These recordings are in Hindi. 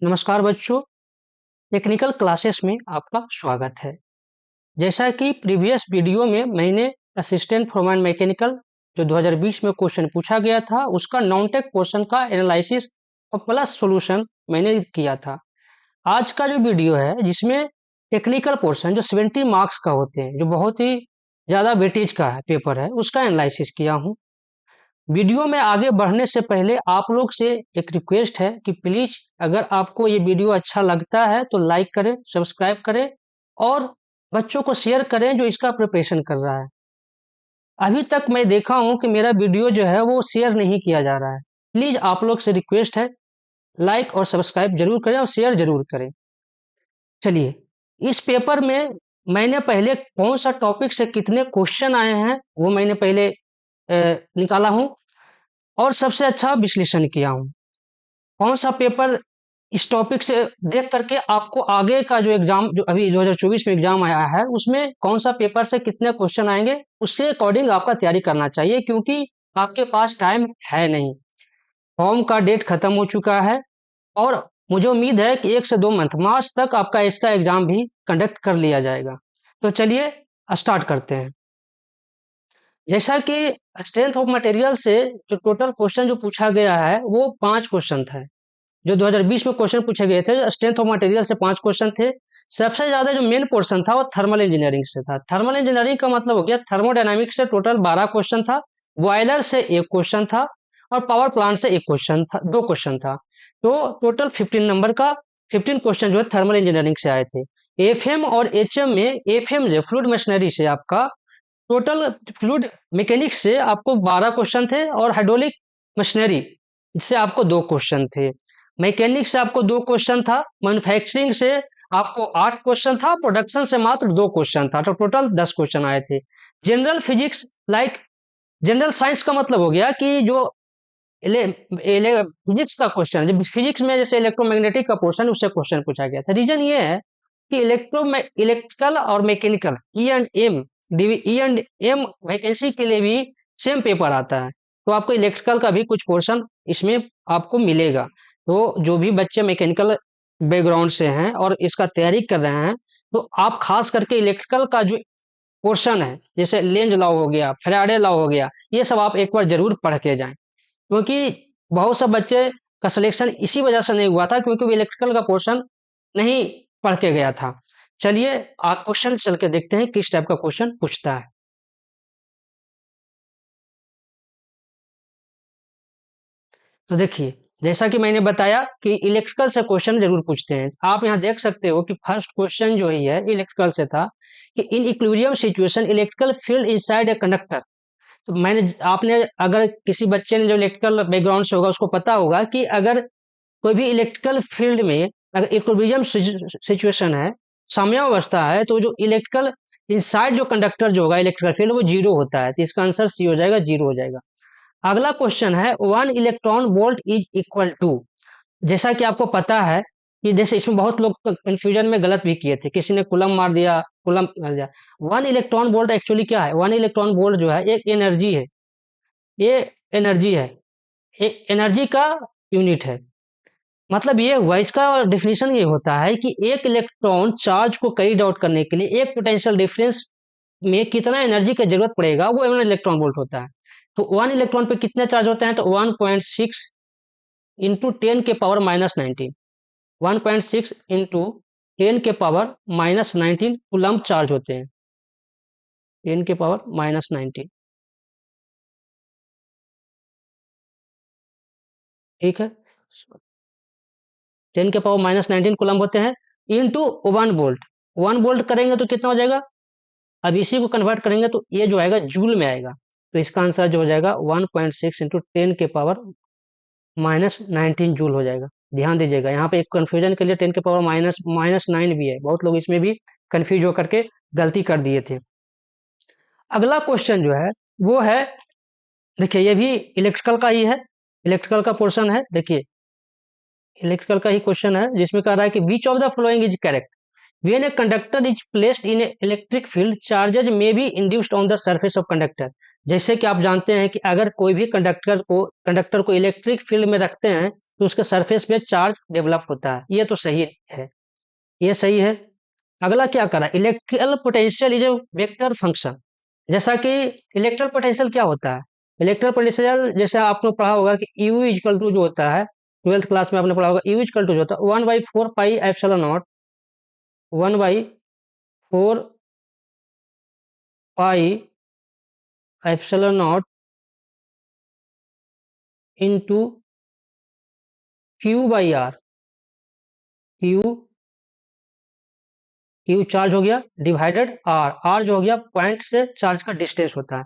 नमस्कार बच्चों, टेक्निकल क्लासेस में आपका स्वागत है। जैसा कि प्रीवियस वीडियो में मैंने असिस्टेंट फोरमैन मैकेनिकल जो 2020 में क्वेश्चन पूछा गया था उसका नॉन टेक क्वेश्चन का एनालिसिस और प्लस सॉल्यूशन मैंने किया था। आज का जो वीडियो है जिसमें टेक्निकल पोर्शन जो 70 मार्क्स का होते हैं, जो बहुत ही ज़्यादा वेटेज का है पेपर है, उसका एनालिसिस किया हूँ। वीडियो में आगे बढ़ने से पहले आप लोग से एक रिक्वेस्ट है कि प्लीज अगर आपको ये वीडियो अच्छा लगता है तो लाइक करें, सब्सक्राइब करें और बच्चों को शेयर करें जो इसका प्रिपरेशन कर रहा है। अभी तक मैं देखा हूं कि मेरा वीडियो जो है वो शेयर नहीं किया जा रहा है। प्लीज आप लोग से रिक्वेस्ट है, लाइक और सब्सक्राइब जरूर करें और शेयर जरूर करें। चलिए, इस पेपर में मैंने पहले कौन सा टॉपिक से कितने क्वेश्चन आए हैं वो मैंने पहले निकाला हूं और सबसे अच्छा विश्लेषण किया हूं। कौन सा पेपर इस टॉपिक से देख करके आपको आगे का जो एग्जाम जो अभी 2024 में एग्जाम आया है उसमें कौन सा पेपर से कितने क्वेश्चन आएंगे उसके अकॉर्डिंग आपका तैयारी करना चाहिए, क्योंकि आपके पास टाइम है नहीं। फॉर्म का डेट खत्म हो चुका है और मुझे उम्मीद है कि 1 से 2 मंथ मार्च तक आपका इसका एग्जाम भी कंडक्ट कर लिया जाएगा। तो चलिए स्टार्ट करते हैं। जैसा कि स्ट्रेंथ ऑफ मटेरियल से जो टोटल क्वेश्चन जो पूछा गया है वो 5 क्वेश्चन था। जो 2020 में क्वेश्चन पूछे गए थे स्ट्रेंथ ऑफ मटेरियल से 5 क्वेश्चन थे। सबसे ज्यादा जो मेन पोर्शन था वो थर्मल इंजीनियरिंग से था। थर्मल इंजीनियरिंग का मतलब हो गया थर्मोडायनामिक्स से टोटल 12 क्वेश्चन था, बॉयलर से 1 क्वेश्चन था और पावर प्लांट से 1 क्वेश्चन था, 2 क्वेश्चन था। तो टोटल 15 नंबर का 15 क्वेश्चन जो है थर्मल इंजीनियरिंग से आए थे। एफएम और एचएम में एफएम जो फ्लूइड मशीनरी से आपका टोटल फ्लूइड मैकेनिक्स से आपको 12 क्वेश्चन थे और हाइड्रोलिक मशीनरी इससे आपको 2 क्वेश्चन थे। मैकेनिक्स से आपको 2 क्वेश्चन था, मैन्युफैक्चरिंग से आपको 8 क्वेश्चन था, प्रोडक्शन से मात्र 2 क्वेश्चन था, तो टोटल 10 क्वेश्चन आए थे। General physics like general science का मतलब हो गया कि जो फिजिक्स का क्वेश्चन, जब फिजिक्स में जैसे इलेक्ट्रोमैग्नेटिक का पोर्शन उससे क्वेश्चन पूछा गया था। रीजन ये है कि इलेक्ट्रिकल और mechanical E and M vacancy के लिए भी सेम पेपर आता है, तो आपको इलेक्ट्रिकल का भी कुछ पोर्शन इसमें आपको मिलेगा। तो जो भी बच्चे मैकेनिकल बैकग्राउंड से हैं और इसका तैयारी कर रहे हैं तो आप खास करके इलेक्ट्रिकल का जो पोर्शन है जैसे लेंज लॉ हो गया, फैराडे लॉ हो गया, ये सब आप एक बार जरूर पढ़ के जाएं, क्योंकि बहुत से बच्चे का सिलेक्शन इसी वजह से नहीं हुआ था क्योंकि वो इलेक्ट्रिकल का पोर्शन नहीं पढ़ के गया था। चलिए आप क्वेश्चन चल के देखते हैं किस टाइप का क्वेश्चन पूछता है। तो देखिए, जैसा कि मैंने बताया कि इलेक्ट्रिकल से क्वेश्चन जरूर पूछते हैं। आप यहाँ देख सकते हो कि फर्स्ट क्वेश्चन जो ही है इलेक्ट्रिकल से था कि in equilibrium situation electrical field inside a conductor. तो मैंने आपने अगर किसी बच्चे ने जो इलेक्ट्रिकल बैकग्राउंड से होगा उसको पता होगा कि अगर कोई भी इलेक्ट्रिकल फील्ड में अगर इक्विलिब्रियम सिचुएशन है, साम्यावस्था है, तो जो इलेक्ट्रिकल इनसाइड जो कंडक्टर जो होगा इलेक्ट्रिकल फील्ड वो जीरो होता है, तो इसका आंसर सी हो जाएगा, जीरो हो जाएगा। अगला क्वेश्चन है 1 electron volt is equal to. जैसा कि आपको पता है कि जैसे इसमें बहुत लोग कंफ्यूजन में गलत भी किए थे, किसी ने कुलम मार दिया, कुलम मार दिया। 1 इलेक्ट्रॉन वोल्ट एक्चुअली क्या है? 1 इलेक्ट्रॉन वोल्ट जो है एक एनर्जी है, ये एनर्जी है, एक एनर्जी का यूनिट है। मतलब ये हुआ, इसका डेफिनेशन ये होता है कि एक इलेक्ट्रॉन चार्ज को कैरी आउट करने के लिए एक पोटेंशियल डिफरेंस में कितना एनर्जी की जरूरत पड़ेगा वो 1 इलेक्ट्रॉन वोल्ट होता है। तो 1 इलेक्ट्रॉन पे कितने चार्ज होते हैं? तो 1.6 इंटू 10 के पावर -19, 1.6 इंटू 10 के पावर -19 कुलम्ब चार्ज होते हैं, 10 के पावर -19। ठीक है, 10 के पावर -19 कुलम्ब होते हैं इंटू 1 वोल्ट। 1 वोल्ट करेंगे तो कितना हो जाएगा? अब इसी को कन्वर्ट करेंगे तो ये जो आएगा जूल में आएगा। तो इसका आंसर जो हो जाएगा 1.6 इंटू 10 के पावर -19 जूल हो जाएगा। ध्यान दीजिएगा, यहाँ पे एक कंफ्यूजन के लिए 10 के पावर -9 भी है, बहुत लोग इसमें भी कंफ्यूज होकर के गलती कर दिए थे। अगला क्वेश्चन जो है वो है, देखिए ये भी इलेक्ट्रिकल का ही है, इलेक्ट्रिकल का पोर्शन है। देखिए इलेक्ट्रिकल का ही क्वेश्चन है जिसमें कह रहा है कि which of the following is correct when a conductor is placed in a electric field charges may be induced on the surface of conductor। जैसे कि आप जानते हैं कि अगर कोई भी कंडक्टर को इलेक्ट्रिक फील्ड में रखते हैं तो उसके सरफेस पे चार्ज डेवलप होता है, ये तो सही है, ये सही है। अगला क्या करा, electrical potential is a vector function. जैसा कि इलेक्ट्रिकल पोटेंशियल क्या होता है, इलेक्ट्रिकल पोटेंशियल जैसे आपने पढ़ा होगा कि यू इक्वल टू जो होता है, ट्वेल्थ क्लास में आपने पढ़ा होगा, यू इक्वल टू जो होता है 1/4 pi epsilon not, 1/4 pi epsilon not into Q/R। Q Q charge हो गया डिवाइडेड आर, आर जो हो गया पॉइंट से चार्ज का डिस्टेंस होता है।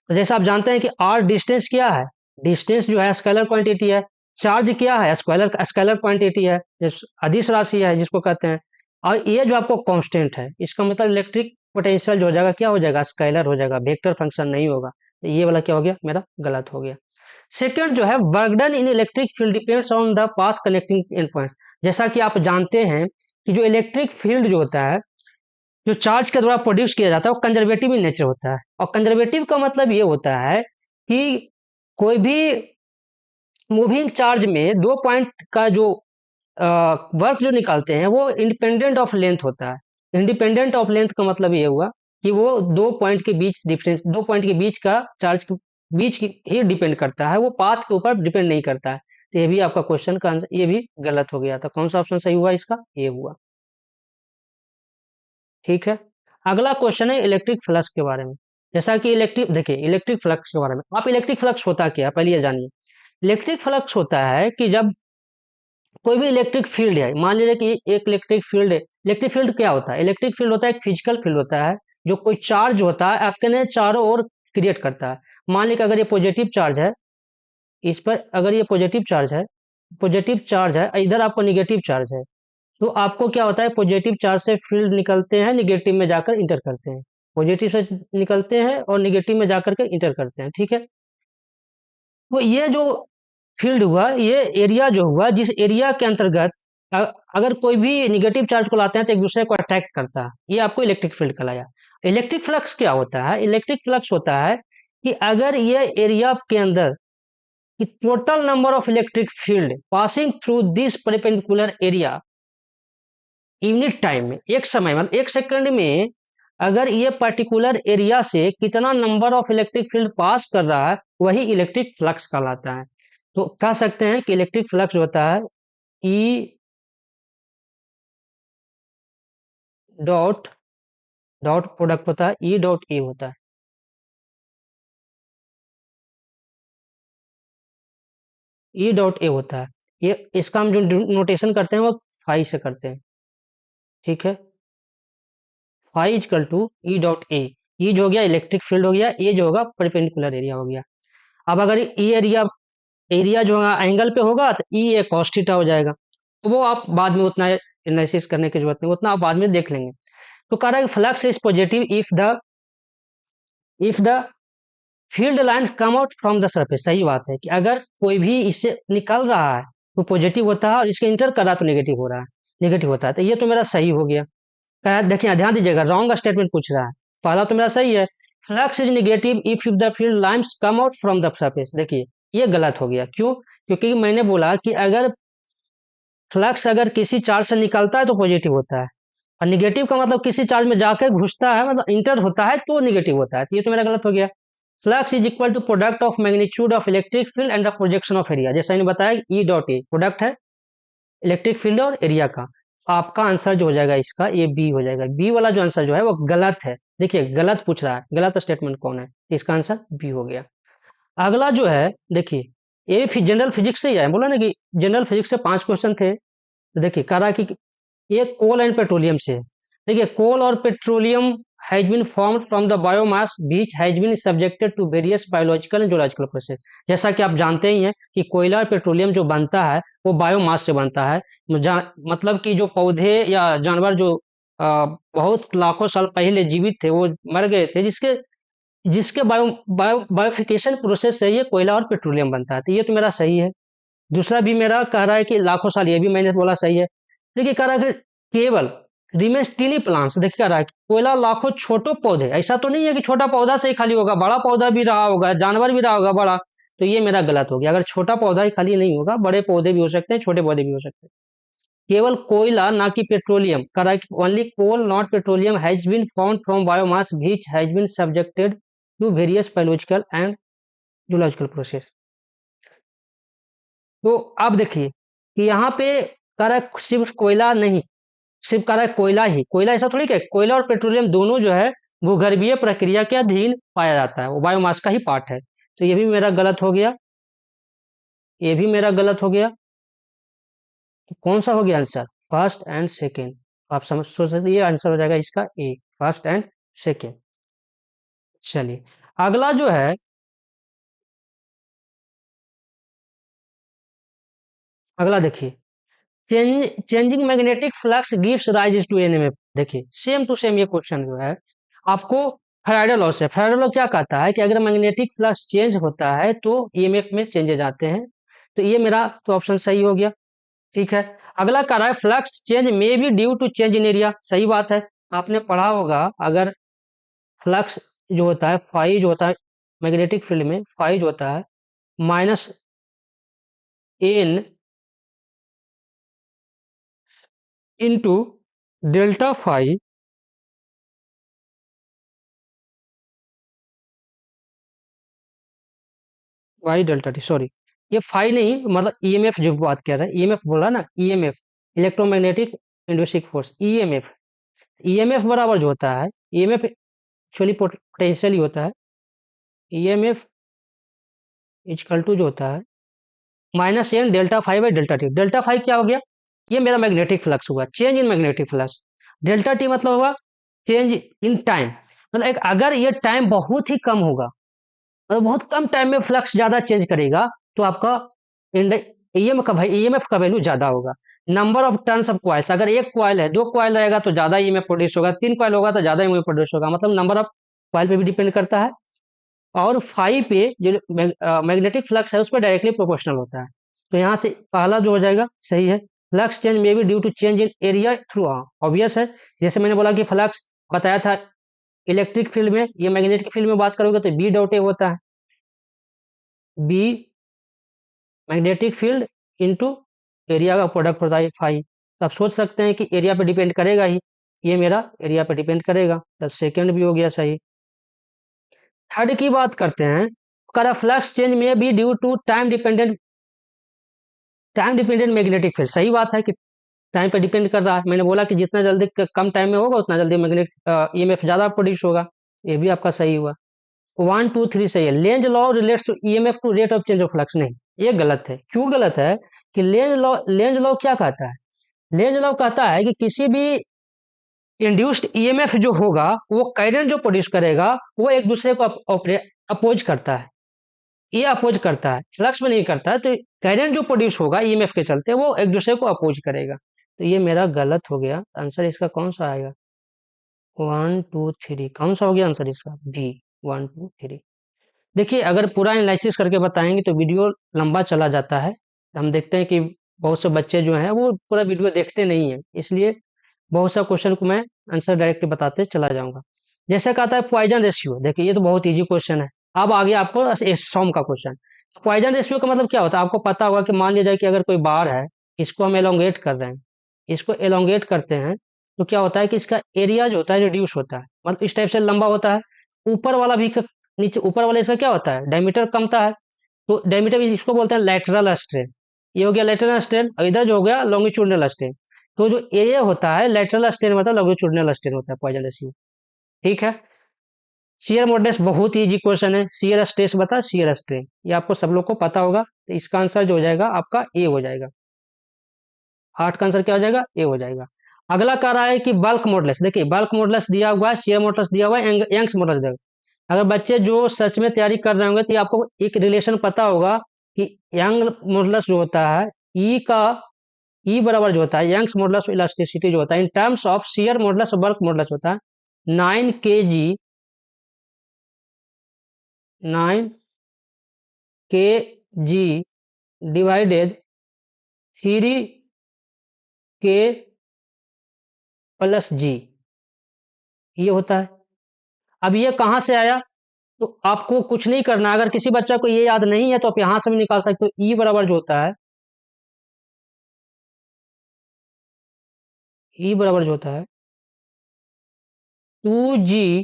तो जैसे आप जानते हैं कि आर डिस्टेंस क्या है, डिस्टेंस जो है स्केलर क्वांटिटी है, चार्ज क्या है, स्केलर स्केलर क्वांटिटी है, अदिश राशि है जिसको कहते हैं, और ये जो आपको कांस्टेंट है, इसका मतलब इलेक्ट्रिक पोटेंशियल जो हो जाएगा क्या हो जाएगा, स्केलर हो जाएगा, वेक्टर फंक्शन नहीं होगा। तो ये वाला क्या हो गया, मेरा गलत हो गया। सेकंड जो है, work done in electric field depends on the path connecting and points. जैसा कि आप जानते हैं कि जो इलेक्ट्रिक फील्ड जो होता है, जो चार्ज के द्वारा प्रोड्यूस किया जाता है, वो कंजर्वेटिव इन नेचर होता है। और कंजर्वेटिव का मतलब ये होता है कि कोई भी मूविंग चार्ज में 2 पॉइंट का जो वर्क जो निकालते हैं वो इंडिपेंडेंट ऑफ लेंथ होता है। इंडिपेंडेंट ऑफ लेंथ का मतलब ये हुआ कि वो 2 पॉइंट के बीच डिफरेंस, 2 पॉइंट के बीच का चार्ज के बीच की ही डिपेंड करता है, वो पाथ के ऊपर डिपेंड नहीं करता है। तो ये भी आपका क्वेश्चन का आंसर, ये भी गलत हो गया था। कौन सा ऑप्शन सही हुआ इसका, ये हुआ। ठीक है, अगला क्वेश्चन है इलेक्ट्रिक फ्लक्स के बारे में। जैसा कि इलेक्ट्रिक, देखिए इलेक्ट्रिक फ्लक्स के बारे में, आप इलेक्ट्रिक फ्लक्स होता क्या है पहले ये जानिए। इलेक्ट्रिक फ्लक्स होता है कि जब कोई भी इलेक्ट्रिक फील्ड है, मान लीजिए कि एक इलेक्ट्रिक फील्ड है। इलेक्ट्रिक फील्ड क्या होता है, इलेक्ट्रिक फील्ड होता है एक फिजिकल फील्ड होता है, जो कोई चार्ज होता है आपके ने चारों ओर क्रिएट करता है। मान लीजिए अगर ये पॉजिटिव चार्ज है, इस पर अगर ये पॉजिटिव चार्ज है, पॉजिटिव चार्ज है, इधर आपको निगेटिव चार्ज है, तो आपको क्या होता है, पॉजिटिव चार्ज से फील्ड निकलते हैं, निगेटिव में जाकर इंटर करते हैं। पॉजिटिव से निकलते हैं और निगेटिव में जाकर के इंटर करते हैं, ठीक है। तो ये जो फील्ड हुआ, ये एरिया जो हुआ, जिस एरिया के अंतर्गत अगर कोई भी निगेटिव चार्ज को लाते हैं तो एक दूसरे को अटैक करता है, ये आपको इलेक्ट्रिक फील्ड कहलाया। इलेक्ट्रिक फ्लक्स क्या होता है, इलेक्ट्रिक फ्लक्स होता है कि अगर ये एरिया के अंदर कि total number of electric field passing through this perpendicular area unit time में, एक समय मतलब एक सेकंड में, अगर ये पर्टिकुलर एरिया से कितना नंबर ऑफ इलेक्ट्रिक फील्ड पास कर रहा है, वही इलेक्ट्रिक फ्लक्स कहलाता है। तो कह सकते हैं कि इलेक्ट्रिक फ्लक्स होता है ई डॉट डॉट प्रोडक्ट होता है, ई डॉट ए होता है। ई डॉट ए होता है, ये इसका हम जो नोटेशन करते हैं वो फाई से करते हैं, ठीक है। Phi is equal to E dot A, E जो हो गया इलेक्ट्रिक फील्ड हो गया, ए जो होगा परपेंडिकुलर एरिया हो गया। अब अगर ई एरिया, एरिया जो है एंगल पे होगा तो ई ए कॉस थीटा हो जाएगा। तो वो आप बाद में उतना एनालिसिस करने की जरूरत नहीं, उतना आप बाद में देख लेंगे। तो कह रहा है flux is positive if the field line come out from the surface. सही बात है कि अगर कोई भी इससे निकल रहा है तो पॉजिटिव होता है, और इसके इंटर कर रहा है तो नेगेटिव हो रहा है, नेगेटिव होता है। तो ये तो मेरा सही हो गया। देखिए ध्यान दीजिएगा, रॉन्ग स्टेटमेंट पूछ रहा है। पहला तो मेरा सही है, flux is negative if the field lines come out from the surface. देखिए ये गलत हो गया, क्यों, क्योंकि मैंने बोला कि अगर फ्लक्स अगर किसी चार्ज से निकलता है तो पॉजिटिव होता है, और निगेटिव का मतलब किसी चार्ज में जाकर घुसता है, मतलब इंटर होता है तो निगेटिव होता है। तो ये तो मेरा गलत हो गया। Flux is equal to product of magnitude of electric field and the projection of area. जैसा मैंने बताया ई डॉट ए प्रोडक्ट है इलेक्ट्रिक फील्ड और एरिया का। आपका आंसर जो हो जाएगा इसका, ये बी हो जाएगा। बी वाला जो आंसर जो है वो गलत है। देखिए गलत पूछ रहा है, गलत स्टेटमेंट कौन है, इसका आंसर बी हो गया। अगला जो है देखिए, ये जनरल फिजिक्स से ही है, बोला ना कि जनरल फिजिक्स से 5 क्वेश्चन थे। तो देखिए कह रहा है कि ये कोल एंड पेट्रोलियम से है। देखिए कोल और petroleum has been formed from the biomass which has been subjected to various biological and zoological process. जैसा कि आप जानते ही हैं कि कोयला और पेट्रोलियम जो बनता है वो बायोमास से बनता है। मतलब कि जो पौधे या जानवर जो बहुत लाखों साल पहले जीवित थे वो मर गए थे, जिसके जिसके बायोफिकेशन प्रोसेस से ये कोयला और पेट्रोलियम बनता है। तो ये तो मेरा सही है। दूसरा भी मेरा कह रहा है कि लाखों साल, ये भी मैंने बोला सही है। देखिए कह रहा है कि केवल रिमेन्स टीनी प्लांट्स। देखिए कह रहा है कि कोयला लाखों छोटे पौधे, ऐसा तो नहीं है कि छोटा पौधा से ही खाली होगा, बड़ा पौधा भी रहा होगा, जानवर भी रहा होगा बड़ा, तो ये मेरा गलत हो गया। अगर छोटा पौधा ही खाली नहीं होगा, बड़े पौधे भी हो सकते हैं, छोटे पौधे भी हो सकते हैं। केवल कोयला ना कि petroleum, correct, only coal not petroleum has been found from biomass which has been subjected to various biological and zoological process. तो आप देखिए कि यहाँ पे कह रहा है सिर्फ कोयला नहीं, सिर्फ कह रहा है कोयला ही, कोयला ऐसा थोड़ी कि कोयला और पेट्रोलियम दोनों जो है भूगर्भीय प्रक्रिया के अधीन पाया जाता है, वो बायोमास का ही पार्ट है। तो ये भी मेरा गलत हो गया, ये भी मेरा गलत हो गया। तो कौन सा हो गया आंसर? First and second. आप समझ सोच सकते, ये आंसर हो जाएगा इसका ए, फर्स्ट एंड सेकेंड। चलिए अगला जो है, अगला देखिए, changing magnetic flux gives rise to EMF. देखिए सेम टू सेम ये क्वेश्चन जो है आपको फैराडे लॉ से, फैराडे लॉ क्या कहता है कि अगर मैग्नेटिक फ्लक्स चेंज होता है तो ईएमएफ में चेंजेस आते हैं। तो ये मेरा तो ऑप्शन सही हो गया। ठीक है, अगला कह रहा है flux change may be due to change in area. सही बात है, आपने पढ़ा होगा अगर फ्लक्स जो होता है, फाई जो होता है मैग्नेटिक फील्ड में, फाई जो होता है minus N into delta phi by delta T, sorry ये फाई नहीं, मतलब ईएमएफ जो बात कर रहा है, ईएमएफ बोला ना, EMF electromagnetic inducing force, EMF. EMF बराबर जो होता है, ईएमएफ एक्चुअली पोटेंशियल ही होता है, ईएमएफ इजकल टू जो होता है minus N delta five by delta T. Delta five क्या हो गया? ये मेरा मैग्नेटिक फ्लक्स हुआ, change in magnetic flux. Delta T मतलब हुआ चेंज इन टाइम, मतलब एक अगर ये टाइम बहुत ही कम होगा, मतलब बहुत कम टाइम में फ्लक्स ज्यादा चेंज करेगा, तो आपका ईएमएफ का वैल्यू ज्यादा होगा। Number of turns of coils, अगर एक क्वाइल है, दो क्वाइल रहेगा तो ज्यादा ईएमएफ प्रोड्यूस होगा, तीन क्वाइल होगा तो ज्यादा ईएमएफ प्रोड्यूस होगा, मतलब नंबर ऑफ क्वाइल पे भी डिपेंड करता है। और फाइव पे जो मैग्नेटिक फ्लक्स है उस पर डायरेक्टली प्रोपोर्शनल होता है। तो यहाँ से पहला जो हो जाएगा सही है, flux change may be due to change in area through, obvious है। जैसे मैंने बोला कि फ्लक्स बताया था इलेक्ट्रिक फील्ड में, ये मैग्नेटिक फील्ड में बात करोगे तो बी डॉट ए होता है, B magnetic field into area का प्रोडक्ट होता है फाई। तो आप सोच सकते हैं कि एरिया पे डिपेंड करेगा ही, ये मेरा एरिया पे डिपेंड करेगा। तो सेकंड भी हो गया सही। थर्ड की बात करते हैं, करा flux change may be due to time dependent magnetic field. सही बात है कि टाइम पे डिपेंड कर रहा है, मैंने बोला कि जितना जल्दी कम टाइम में होगा उतना जल्दी मैग्नेटिक ईएमएफ ज्यादा प्रोड्यूस होगा। ये भी आपका सही हुआ। वन टू थ्री सही है। Lenz law relates to EMF to rate of change of flux, नहीं ये गलत है। क्यों गलत है? कि लेंज लॉ क्या कहता है? लेंज लॉ कहता है कि किसी भी इंड्यूस्ड ईएमएफ जो होगा वो करंट जो प्रोड्यूस करेगा वो एक दूसरे को अपोज करता है, ये अपोज करता है, फ्लक्स में नहीं करता है। तो करंट जो प्रोड्यूस होगा ईएमएफ के चलते वो एक दूसरे को अपोज करेगा। तो ये मेरा गलत हो गया। आंसर इसका कौन सा आएगा? वन टू थ्री, कौन सा हो गया आंसर इसका? D, one two three. देखिए अगर पूरा एनालिसिस करके बताएंगे तो वीडियो लंबा चला जाता है। हम देखते हैं कि बहुत से बच्चे जो हैं वो पूरा वीडियो देखते नहीं है, इसलिए बहुत सा क्वेश्चन को मैं आंसर डायरेक्ट बताते चला जाऊंगा। जैसे कहता है पॉइजन रेशियो, देखिए ये तो बहुत इजी क्वेश्चन है। अब आगे आपको सॉम का क्वेश्चन। पॉइजन रेशियो का मतलब क्या होता है आपको पता होगा कि मान लिया जाए कि अगर कोई बार है, इसको हम एलोंगेट कर रहे हैं, इसको एलोंगेट करते हैं, तो क्या होता है कि इसका एरिया जो होता है रिड्यूस होता है, मतलब इस टाइप से लंबा होता है। ऊपर वाला भी नीचे ऊपर वाले इसका क्या होता है? डायमीटर कमता है। तो डायमीटर इसको बोलते हैं लैटरल स्ट्रेन। ये हो गया लैटरल स्ट्रेन, और इधर जो हो गया लॉन्गिट्यूडनल स्ट्रेन। तो जो एरिया होता है लैटरल स्ट्रेन मतलब लॉन्गिट्यूडनल स्ट्रेन होता है पॉइजन रेशियो। ठीक है। शियर मॉडुलस बहुत ही इजी क्वेश्चन है। शियर स्ट्रेस बता, शियर स्ट्रेन, ये आपको सब लोग को पता होगा। तो इसका आंसर जो हो जाएगा आपका ए हो जाएगा। आठ का आंसर क्या हो जाएगा? ए हो जाएगा। अगला कह रहा है कि बल्क मॉडुलस, देखिए बल्क मॉडुलस दिया हुआ है, शियर मॉडुलस दिया हुआ है, यंग्स मॉडुलस दिया हुआ है। अगर बच्चे जो सच में तैयारी कर रहे होंगे तो आपको एक रिलेशन पता होगा कि यंग मॉडुलस जो होता है ई का, ई बराबर जो होता है यंग्स मॉडुलस इलास्टिसिटी जो होता है in terms of shear modulus और बल्क मॉडुलस होता है 9 kg डिवाइडेड 3 k + g, ये होता है। अब ये कहां से आया? तो आपको कुछ नहीं करना, अगर किसी बच्चा को ये याद नहीं है तो आप यहाँ से भी निकाल सकते हो। ई बराबर जो होता है, ई बराबर जो होता है 2g